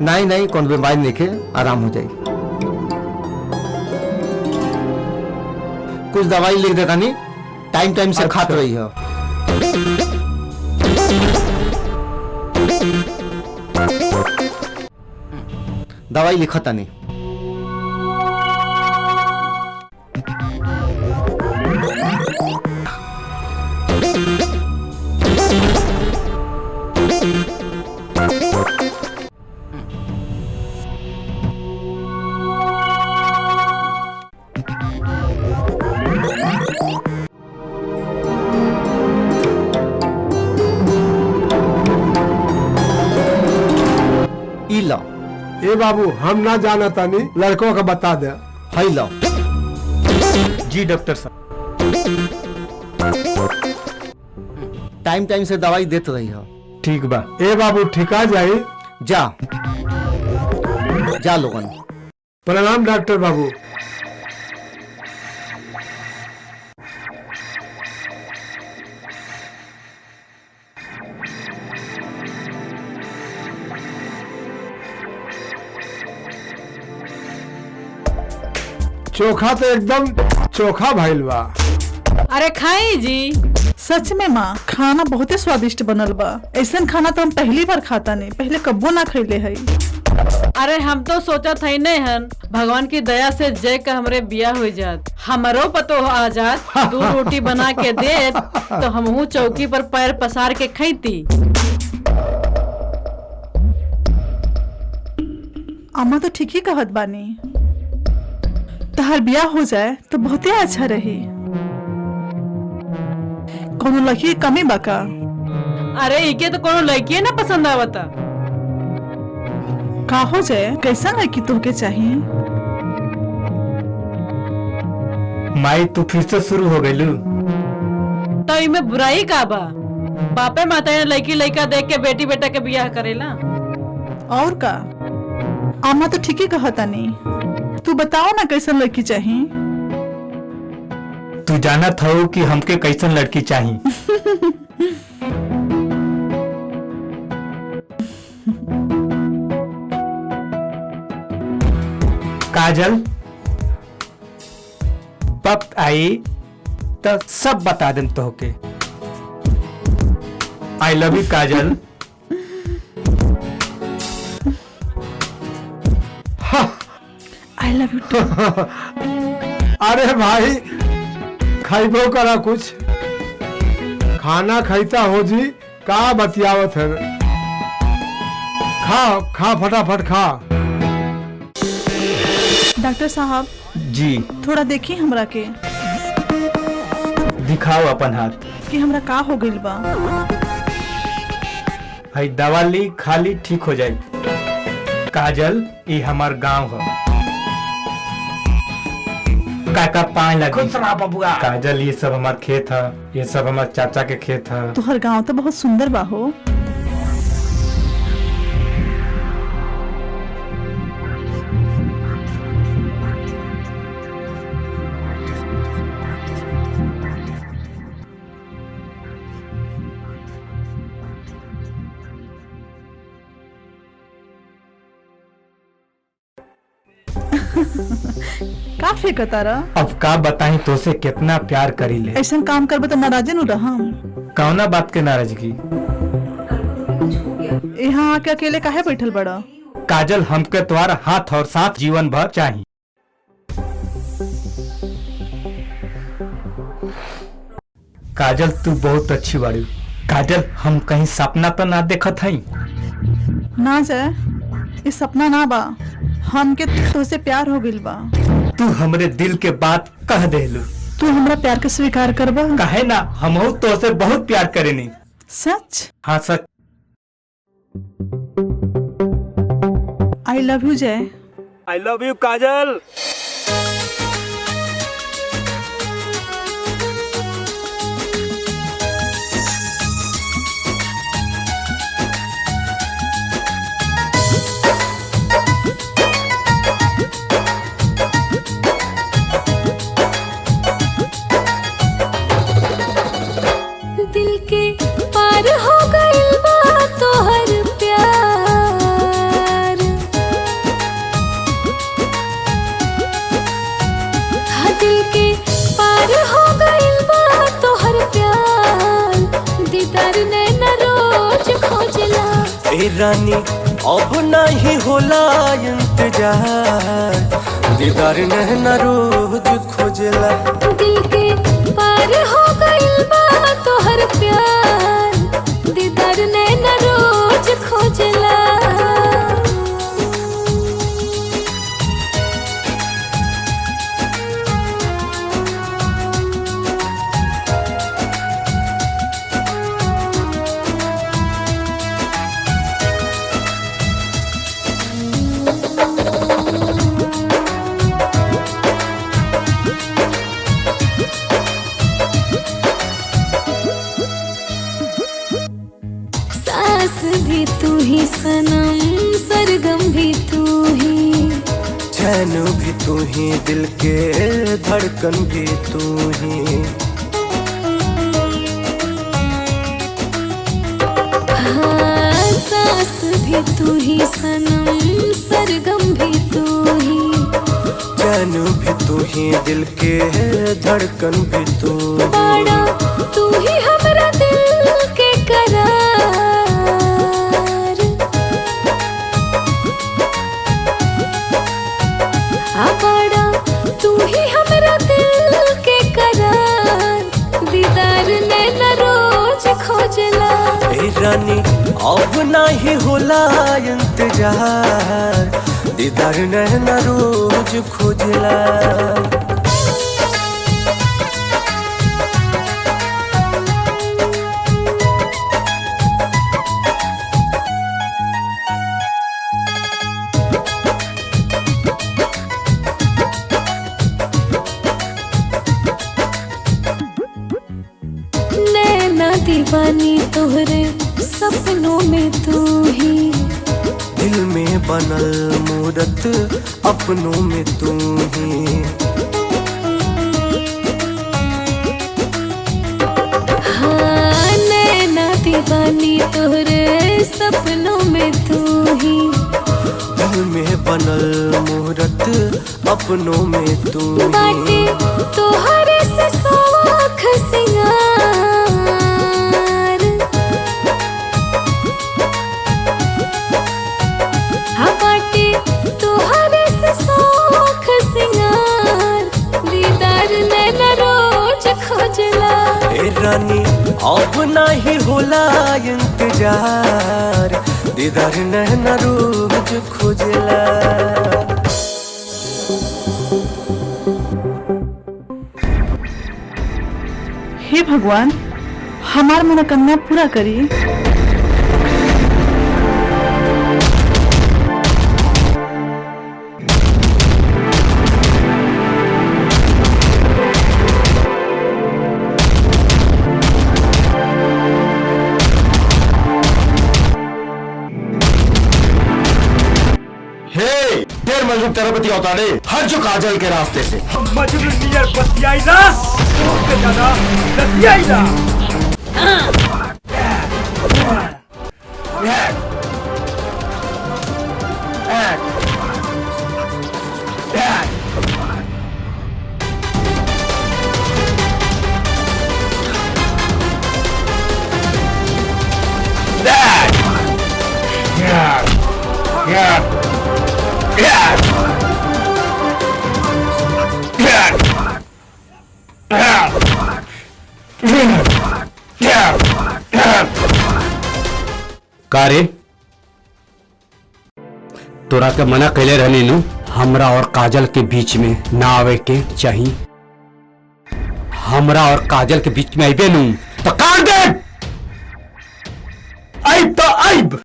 नहीं नहीं, कोनो बीमारी नहीं के, आराम हो जाए। कुछ दवाई लिख देता नहीं, टाइम टाइम से खात रही हो। दवाई लिखता नहीं। ए बाबू हम ना जाना तानी, लड़कों का बता दे। High low. जी डॉक्टर साहब। टाइम टाइम से दवाई देते रही हो। ठीक बा। ए बाबू ठिका जाई। जा जा लोगन। प्रणाम डॉक्टर बाबू। चोखा तो एकदम चोखा भइल बा। अरे खाई जी। सच में माँ खाना बहुत ही स्वादिष्ट बनल बा। ऐसा खाना तो हम पहली बार खाता नहीं, पहले कब्बो ना खैले है। अरे हम तो सोचा था नहीं हन, भगवान की दया से जय का हमरे बिया हो जात, हमारो पतो आ जात, दो रोटी बना के दे तो हमहू चौकी पर पैर पसार के खैती। अम्मा तो ठीक ही कहत बानी, तहार बिया हो जाए तो बहुत ही अच्छा रही। कोनो लड़की की कमी बाका? अरे इके तो कोनो लड़की ना पसंद आवता। का हो जाए, कैसा लड़की तुहके चाहिए? माई तू फिर से शुरू हो गई। तो इमे बुराई का बा? बापे माता ने लड़की लड़का देख के बेटी बेटा के बियाह करेला। और का? अम्मा तो ठीक ही कहता नहीं। तू बताओ ना कैसन लड़की चाहिए? तू जाना था कि हमके कैसन लड़की चाहिए। काजल वक्त आई तो सब बता दें तो के। I love you Kajal. I love you too. अरे भाई खाइबो करा कुछ, खाना खाइता हो जी, का बतियावत है। खा खा फटाफट खा। डॉक्टर साहब जी थोड़ा देखिए हमरा के, दिखाओ अपन हाथ कि हमरा का हो गइल बा। भाई दवा ली, खाली ठीक हो जाए। काजल ये हमार गांव है। काका पाए लगी। काजल ये सब हमार खेत है, ये सब हमार चाचा के खेत है। तुहर गांव तो बहुत सुंदर बा हो। का फेंकता रहा? अब का बताई तो से कितना प्यार करी ले। ऐसा काम करबे तो नाराजे नु रहम। कौना बात के नाराजगी? यहाँ आके अकेले काहे बैठल बड़ा? काजल हमके तुम्हारा हाथ और साथ जीवन भर चाहिए। काजल तू बहुत अच्छी बाड़ी। काजल हम कहीं सपना तो ना देखत हई। ना जाए, इस सपना ना बा, हमके तुझसे प्यार हो गइल बा। तू हमरे दिल के बात कह देलू। तू हमरा प्यार के स्वीकार करबा? काहे ना, हमहू तोसे बहुत प्यार करेनी। सच? हाँ सच। आई लव यू जय। आई लव यू काजल। दिल के पार हो गइल बा तोहर प्यार। हाँ दिल के पार पार हो गइल बा तोहर प्यार दीदार नैना रोज खोजला ए रानी अब नहीं होला इंतजार दीदार नैना रोज खोजला दिल के पार हो गइल बा तोहर प्यार दीदार नैना रोज खोजला सास भी तू ही सनम सरगम भी तू ही चैन भी तू ही दिल के धड़कन भी तू ही हाँ, सास भी तू ही सनम सरगम भी तू ही चैन भी तू ही दिल के धड़कन भी तू बड़ा तू ही हमरा दिल के करार बड़ा तू ही हमरा दिल के करार दीदार नैना रोज खोजला ए रानी अब नहीं होला इंतजार दीदार नैना रोज खोजला नैना दीवानी तोहरे सपनों में तू ही दिल में बनल मूरत अपनों में तू ही हाँ नैना दीवानी तोहरे सपनों में तू ही दिल में बनल मूरत अपनों में तू बाटे ही तोहरे से शौख सिंगार हाँ बाटे तोहरे से शौख सिंगार दीदार नैना रोज खोजला ए रानी अब नहीं होला इंतजार दीदार नैना रोज खोजला हे भगवान हमार मनोकामना पूरा करी हे देर मजदूर तरपति औतारे हट जो काजल के रास्ते से मजदूर नियर बतियाई ना उससे ज्यादा बतियाई ना कारे तोरा के मना कैले रहनी नु हमरा और काजल के बीच में ना आवे के चाहिए हमरा और काजल के बीच में आइबे नु तो काट दे आइब तो आइब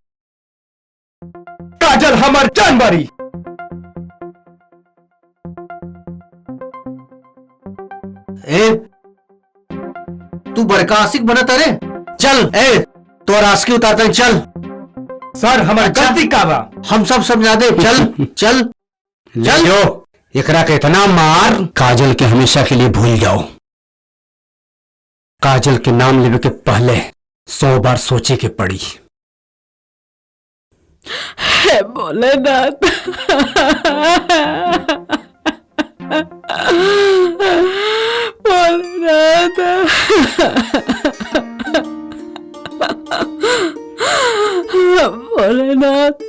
काजल हमार जान बारी ए तू बड़का आशिक बनत अरे चल ए तो आशिकी उतारते चल सर हमार गलती का बा हम सब समझा दे चल चल ले जो एकरा के इतना मार काजल के हमेशा के लिए भूल जाओ काजल के नाम लेवे के पहले 100 बार सोचे के पड़ी हे भोलेनाथ बोल भोलेनाथ,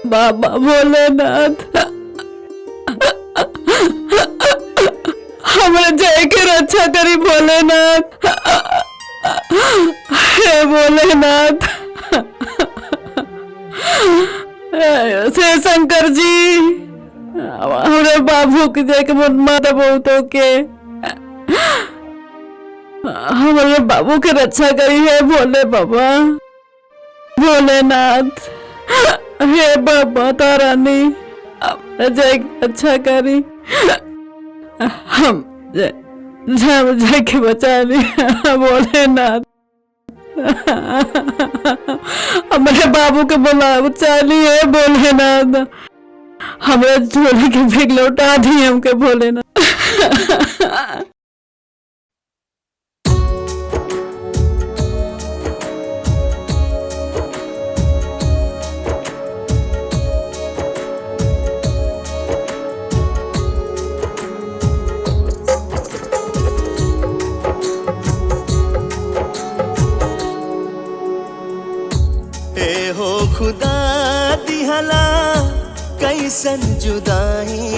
बाबा भोलेनाथ, हमारे जय के रक्षा करी भोलेनाथ। हे भोलेनाथ, हे शंकर जी, हमारे बाबू के जय के मन माता बहुतों के, हमारे बाबू के रक्षा करी है भोले बाबा भोलेनाथ। हे बाबा तारानी, हमारे जय की रक्षा करी, हम जय के बचा लिया भोलेनाथ। हमारे बाबू के बोला बचा लिए भोलेनाथ, हमारे झोली के भीख लौटा दिए हमके भोलेनाथ। हो खुदा दिहला कैसन जुदाई,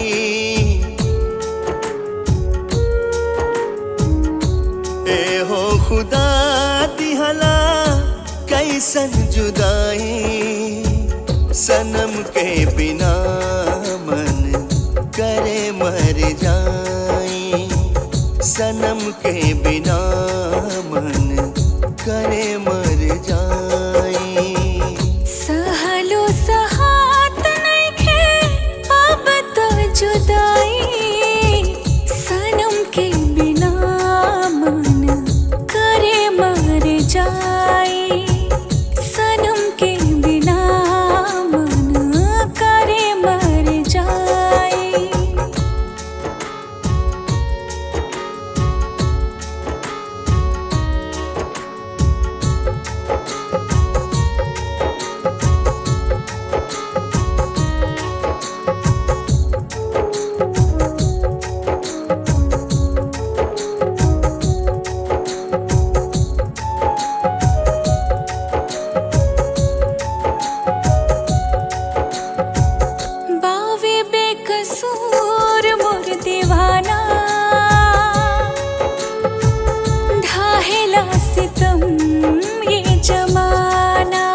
ए हो खुदा दिहला कैसन जुदाई, सनम के बिना मन करे मर जाई, सनम के बिना मन करे मर जाई। सहलो सहात नइखे अब तो जुदाई, सनम के बिना मन करे मर जाई, सनम के बिना मन करे मर जाई। बावे बेकसूर मोर दीवाना, ढाहेला सितम ये जमाना,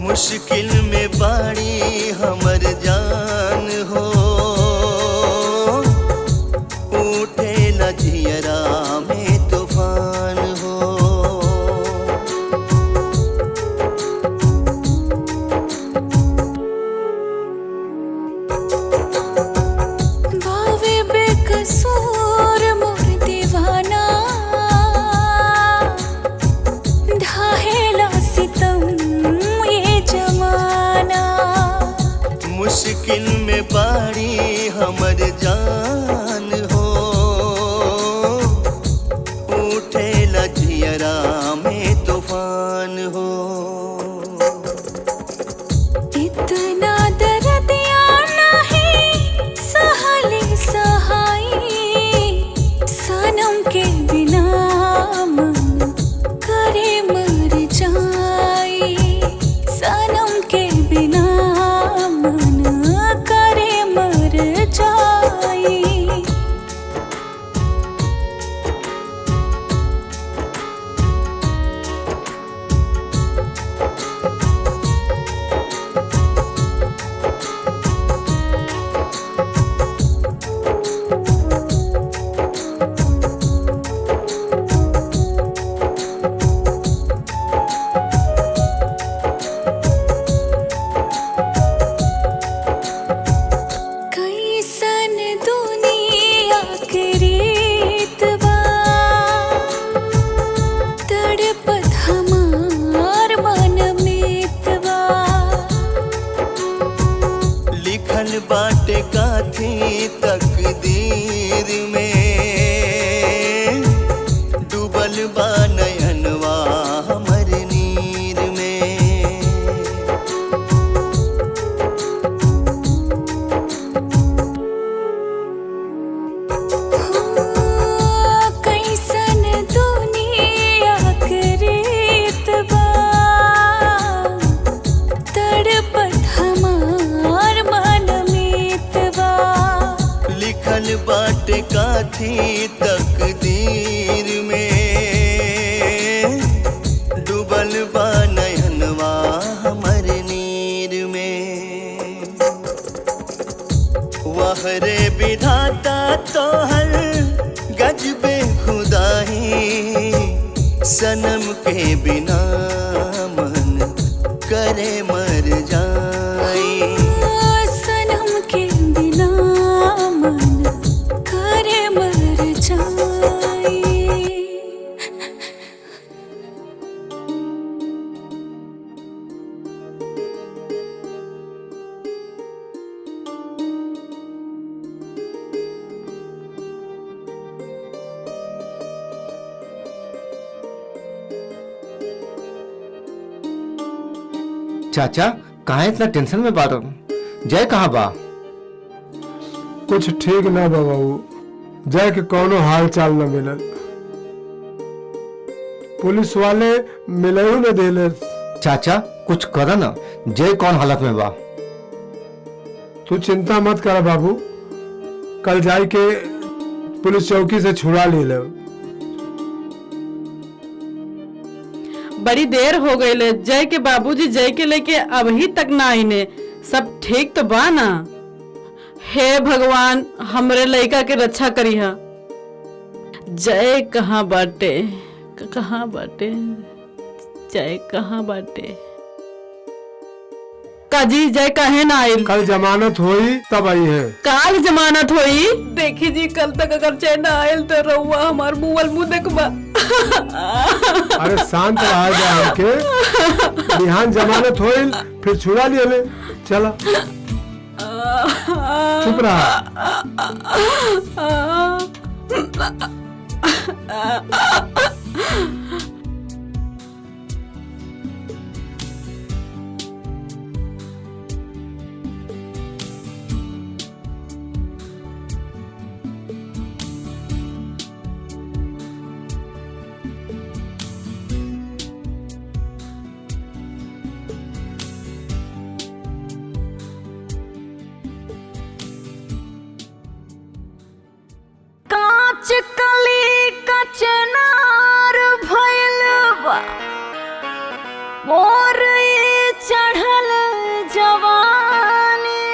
मुश्किल में बाड़ी हमर जान हो, उठे लजियरा में तूफान हो। बावे बेकसूर मोर दीवाना, ढाहेला सितम ये जमाना, मुश्किल में बाड़ी हमर जान हो, उठे लजियरा में तूफान हो। इतना दर्दिया नहीं सहले सहाई, सनम के बिना मन करे मर जाई, सनम के बिना मन करे मर जाई। कैसन दुनिया के रीत बा, तड़पत हमार मन मीत बा, लिखल बाटे काथी तकदीर में, डूबल बा नयनवा हमर नीर में। थी तकदीर में डूबल बा नयनवा हमर नीर में वहरे विधाता तोहर गजबे खुदाई सनम के बिना मन करे मर जाई सनम के बिना मन करे मर जाए। चाचा कहाँ इतना टेंशन में बात? जय कहाँ बा? कुछ ठीक ना बा बाबू, जय के कोनो हाल चाल न मिलल। पुलिस वाले मिलऊ न देले। चाचा कुछ करा ना, जय कौन हालत में बा? तू चिंता मत कर बाबू, कल जाई के पुलिस चौकी से छुड़ा ले। बड़ी देर हो गई ले, जय के बाबूजी जय के लेके अभी तक ना आईने। सब ठीक तो बा ना? हे भगवान हमरे लड़का के रक्षा करिहा। जय कहाँ बाटे, कहाँ बाटे, जय कहाँ बाटे? काजी जय काहे ना आइल? कल जमानत होई तब आई है। काल जमानत होई? देखी जी कल तक अगर जय ना आइल तो रहुआ हमार मुंह देखबा। अरे शांत रहा जाए के, बिहान जमानत होइल फिर छुड़ा लिए ले। चला चुप रहा। कली कचनार भइल बा मोर ई चढ़ल जवानी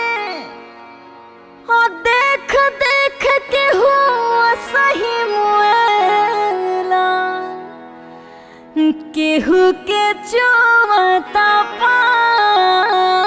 देख देख के हुआ सही मुएला केहू के चुमता पानी।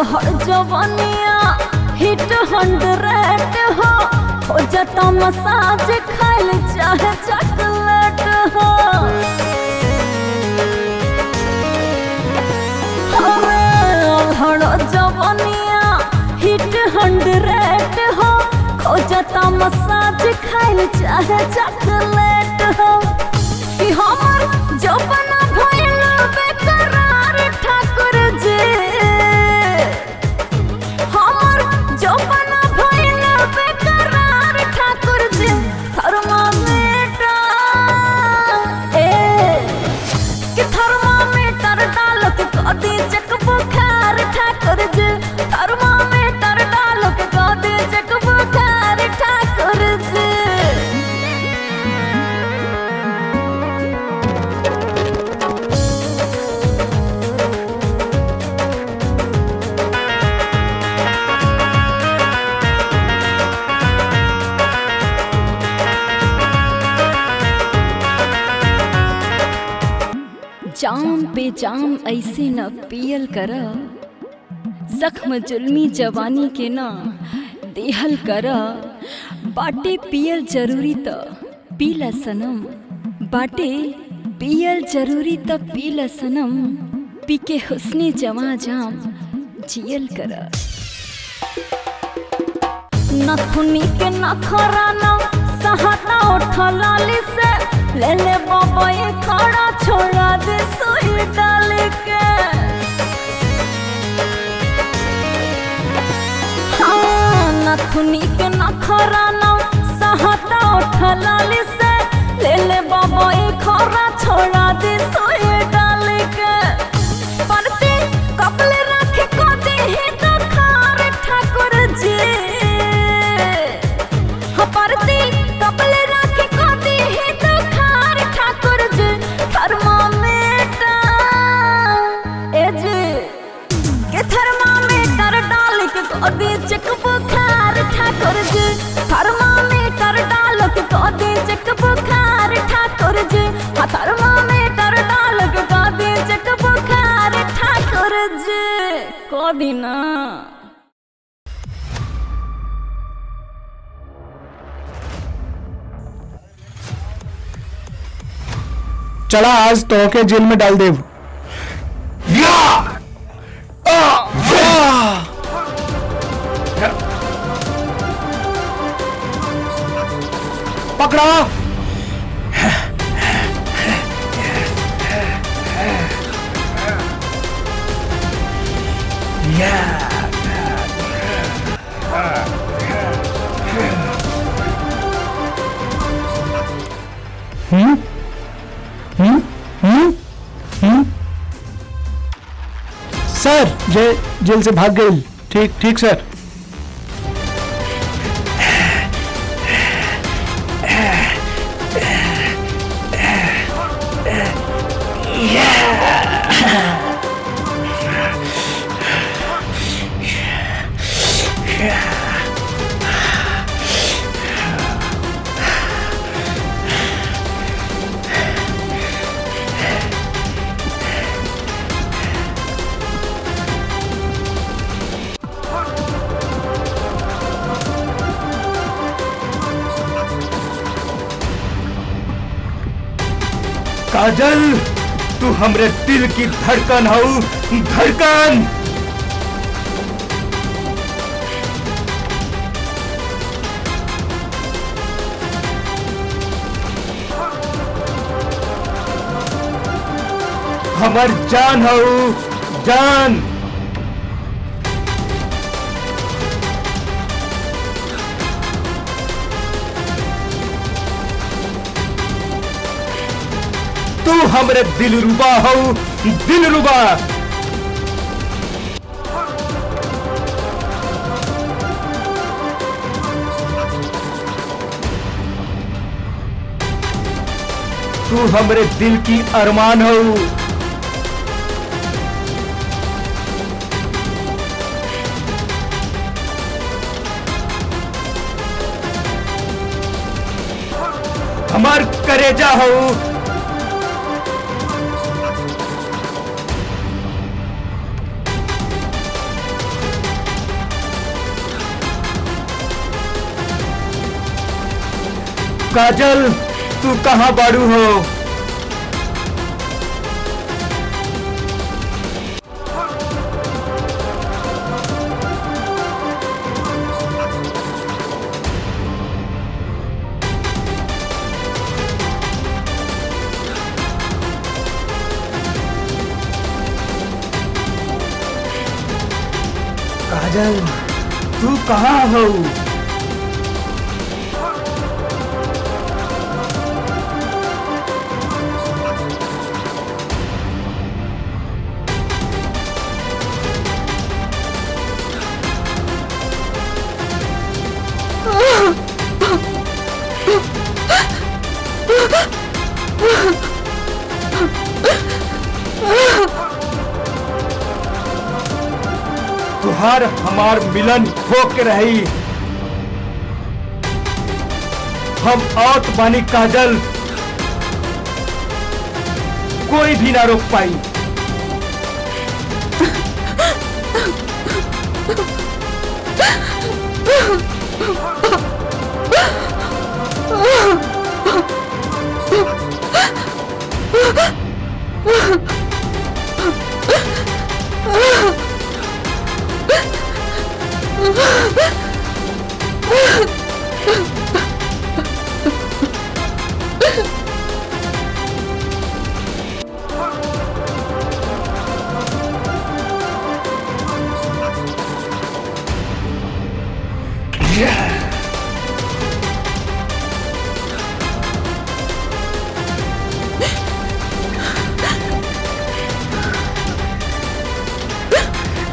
हर जवानिया हिट 100 हो जाता मसाज खाइल चाहे चॉकलेट हो। हर जवानिया हिट 100 हो जाता मसाज खाइल चाहे चॉकलेट हो। कि हमर जवाना भइल बेकरार ठाकुर जी, जाम पे जाम ऐसे न पियल कर, जख्म जुल्मी जवानी के ना देहल कर। बाटे पियल जरूरी त पीला सनम, बाटे पियल जरूरी त पीला सनम, पी के हुस्ने जमा जाम जियल कर। नथुनी के नखरा ना सहता उठा लाली से, ले ले बाबा ये खड़ा छोड़ा दे सोई डाल के। हाँ नथुनी के नखरा ना सहता उठा लाली से, ले ले बाबा ये खड़ा छोड़ा दे सोई डाल के। परते कपले रखे को दे ही तो खार ठाकुर जी, परती कपले रखे को दी ही तो खार ठाकुर जी। थर्मामीटर ए जी के थर्मामीटर डाल के को दी चेक बुखार ठाकुर जी। थर्मामीटर डाल के को दी चेक बुखार ठाकुर जी। हाँ थर्मामीटर डाल के को दी चेक बुखार ठाकुर जी। को दी ना चला आज तो के जेल में डाल देव। पकड़ा सर जेल से भाग गई। ठीक ठीक सर। काजल तू हमरे दिल की धड़कन हऊ, धड़कन। हमर जान हऊ, जान। तू हमरे दिलरुबा हऊ, दिलरुबा। तू हमरे दिल की अरमान हऊ। हमार करेजा हऊ। काजल तू कहाँ बाड़ू हो? काजल तू कहाँ हो? तुहार हमार मिलन हो के रही। हम औत बानी काजल, कोई भी ना रोक पाई।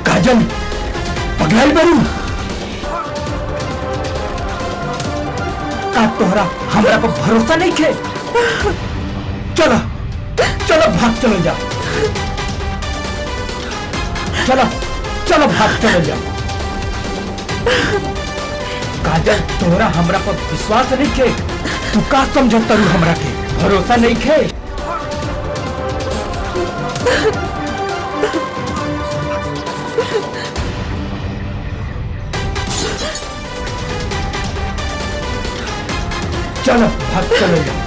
काजल पगलाइल बरू का तोहरा हमरा पर भरोसा नहीं खे। चलो चलो भाग चलो जा, चलो चलो भाग चलो जा। काजल तोहरा हमरा पर विश्वास नहीं खे, तू का समझता रू हमरा के भरोसा नहीं खे। चलो भाग चलो जा।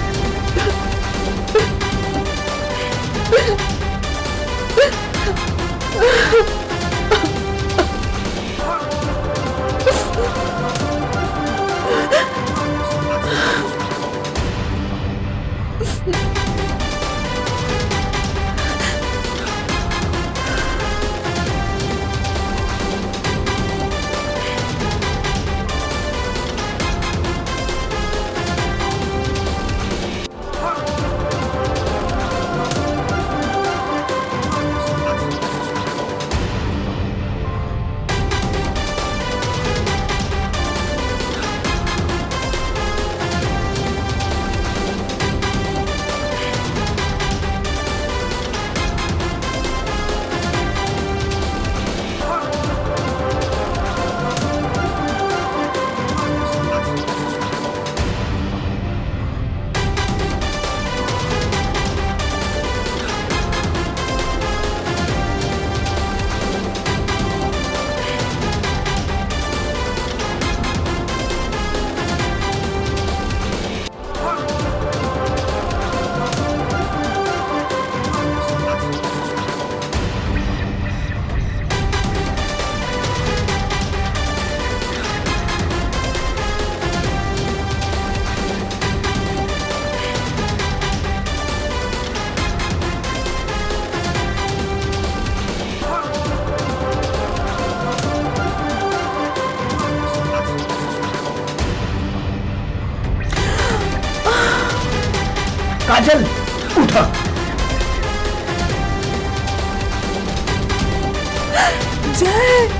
काजल उठा। जय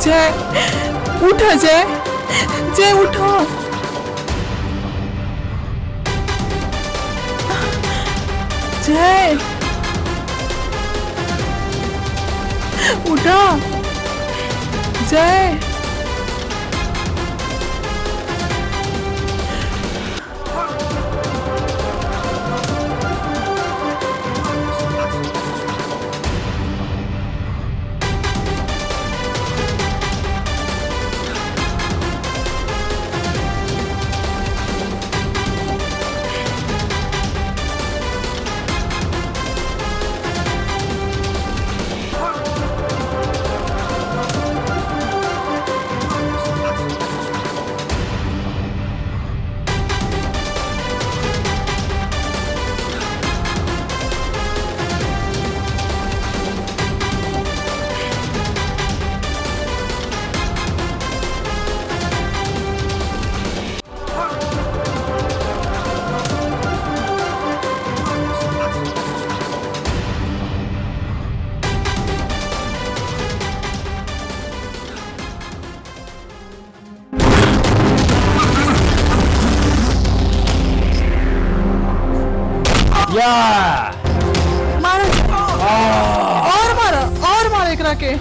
जय उठो जय, जय उठो। जय उठो जय। मारो और मारो एकरा के,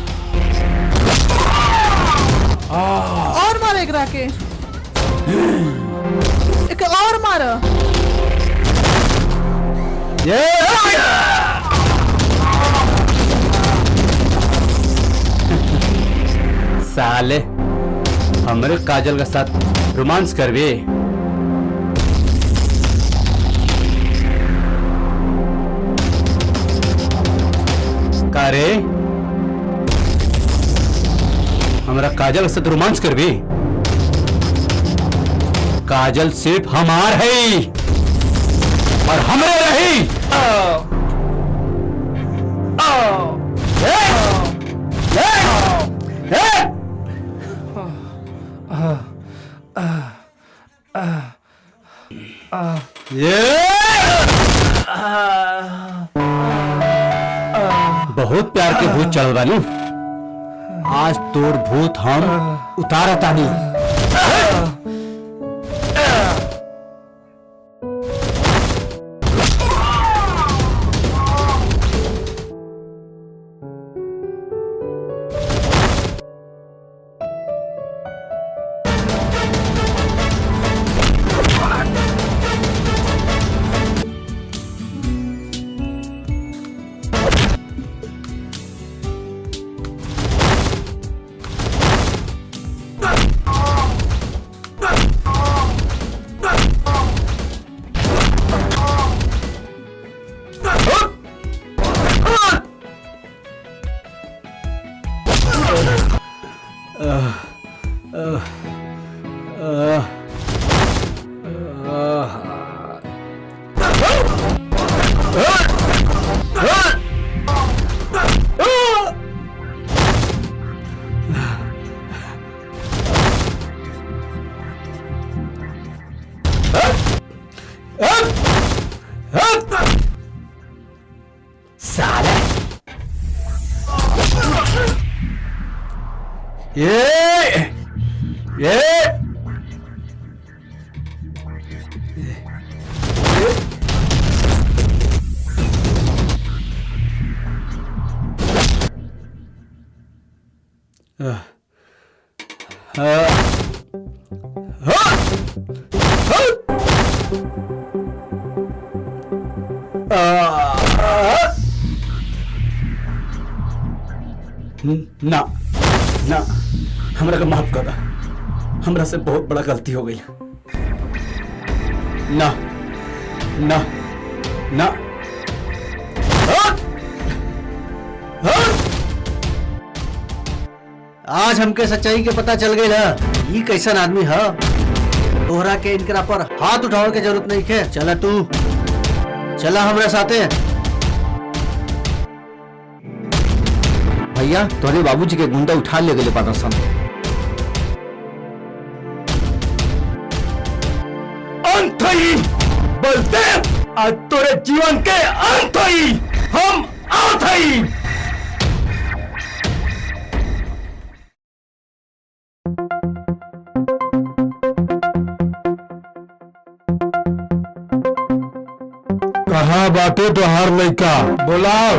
और मारो एकरा के, एक और मारो। साले हमरे काजल के साथ रोमांस करबे। अरे हमरा काजल से तो रोमांस करबे। काजल सिर्फ हमार है और हमरे रही। बहुत प्यार के भूत चढ़ल बानी, आज तोर भूत हम उतारतानी। ना ना हमरा का माफ कर, हमरा से बहुत बड़ा गलती हो गई। ना ना ना आज हमके सच्चाई के पता चल गई ना, ये कैसन आदमी है। तोहरा के इनकरा पर हाथ उठावे के जरूरत नहीं है। चला तू, चला हमारे साथे। भैया तोरे बाबूजी के गुंडा उठा ले गए पाता सन। अंत ही बलदेव, आज तोरे जीवन के अंत ही हम आउट ही। बाटे तोहार लड़का बोलाओ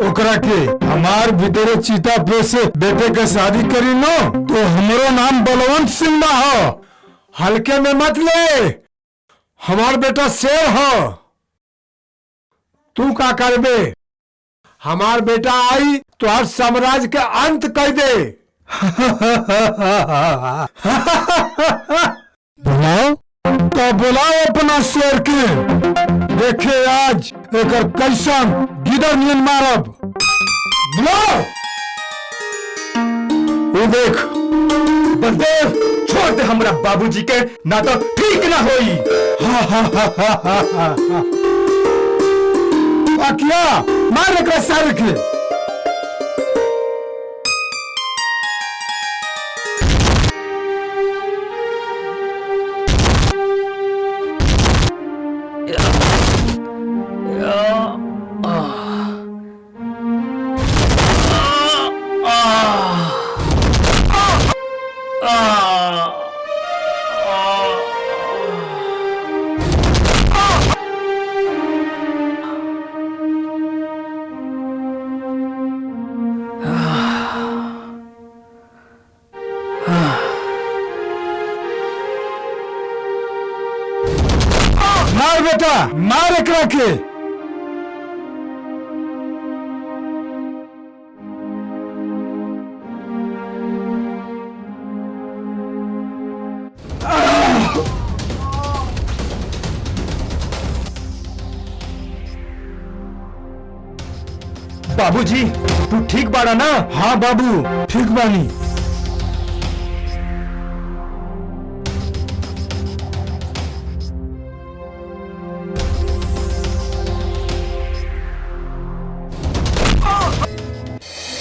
ओकरा के। हमार भीतरे चीता पे से बेटे के शादी करी नो तो हमरो नाम बलवंत सिंह ना हो। हल्के में मत ले, हमार बेटा शेर हो। तू का करबे? हमार बेटा आई तो हर साम्राज्य के अंत कर दे। बुलाओ तो बुलाओ अपना शेर के, देखे आज एकर कैसन गिदर नियन मारब। बुलाओ। वो देख बलदेव, छोड़ दे हमरा बाबूजी के, ना तो ठीक ना होई। क्या मार एकरा सारे के। मार बेटा, मार एकरा के। बाबूजी तू ठीक बाड़ा ना? हाँ बाबू ठीक बानी।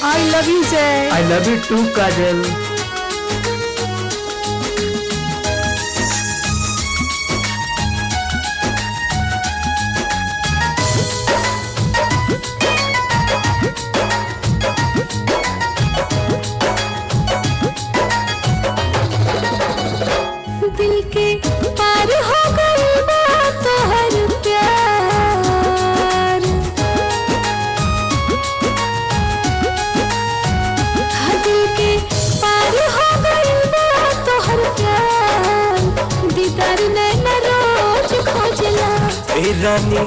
आई लव यू जय। आई लव यू टू काजल। दिल के पार हो गई बात हर प्यार। हाँ, दिल के पार हो गई बात हर प्यार। दीदार नैना रोज खोजला। ए रानी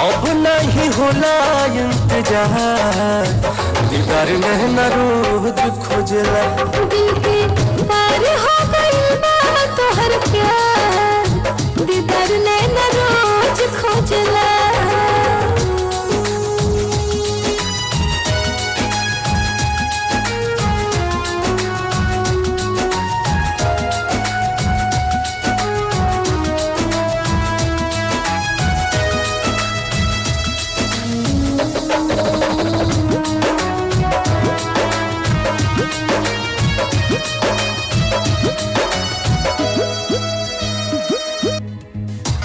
अब नहीं होला इंतजार, दीदार नैना रोज खोजला। दिल के पार हो गई बात हर प्यार। दीदार नैना रोज खोजला।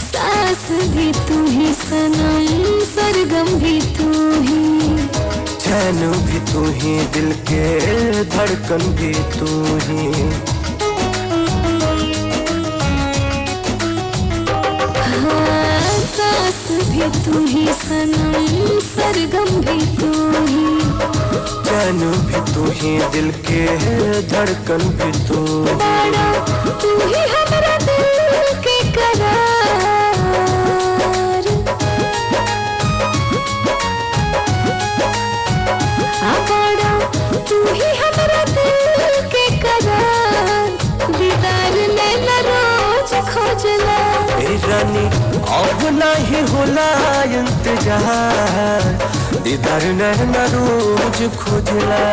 सास भी तू ही सनम, सरगम भी तू ही। चैन भी तू ही, दिल के धड़कन भी तू ही। हाँ, सास भी तू ही सनम, सरगम भी तू ही। चैन भी तू ही, दिल के धड़कन भी तू बाड़ा तू ही हमरा दिल के करार। बाड़ा तू ही हमरा दिल के करार। दीदार नैना रोज खोजला। ए रानी अब नहीं होला इंतजार, दीदार नैना रोज खोजला।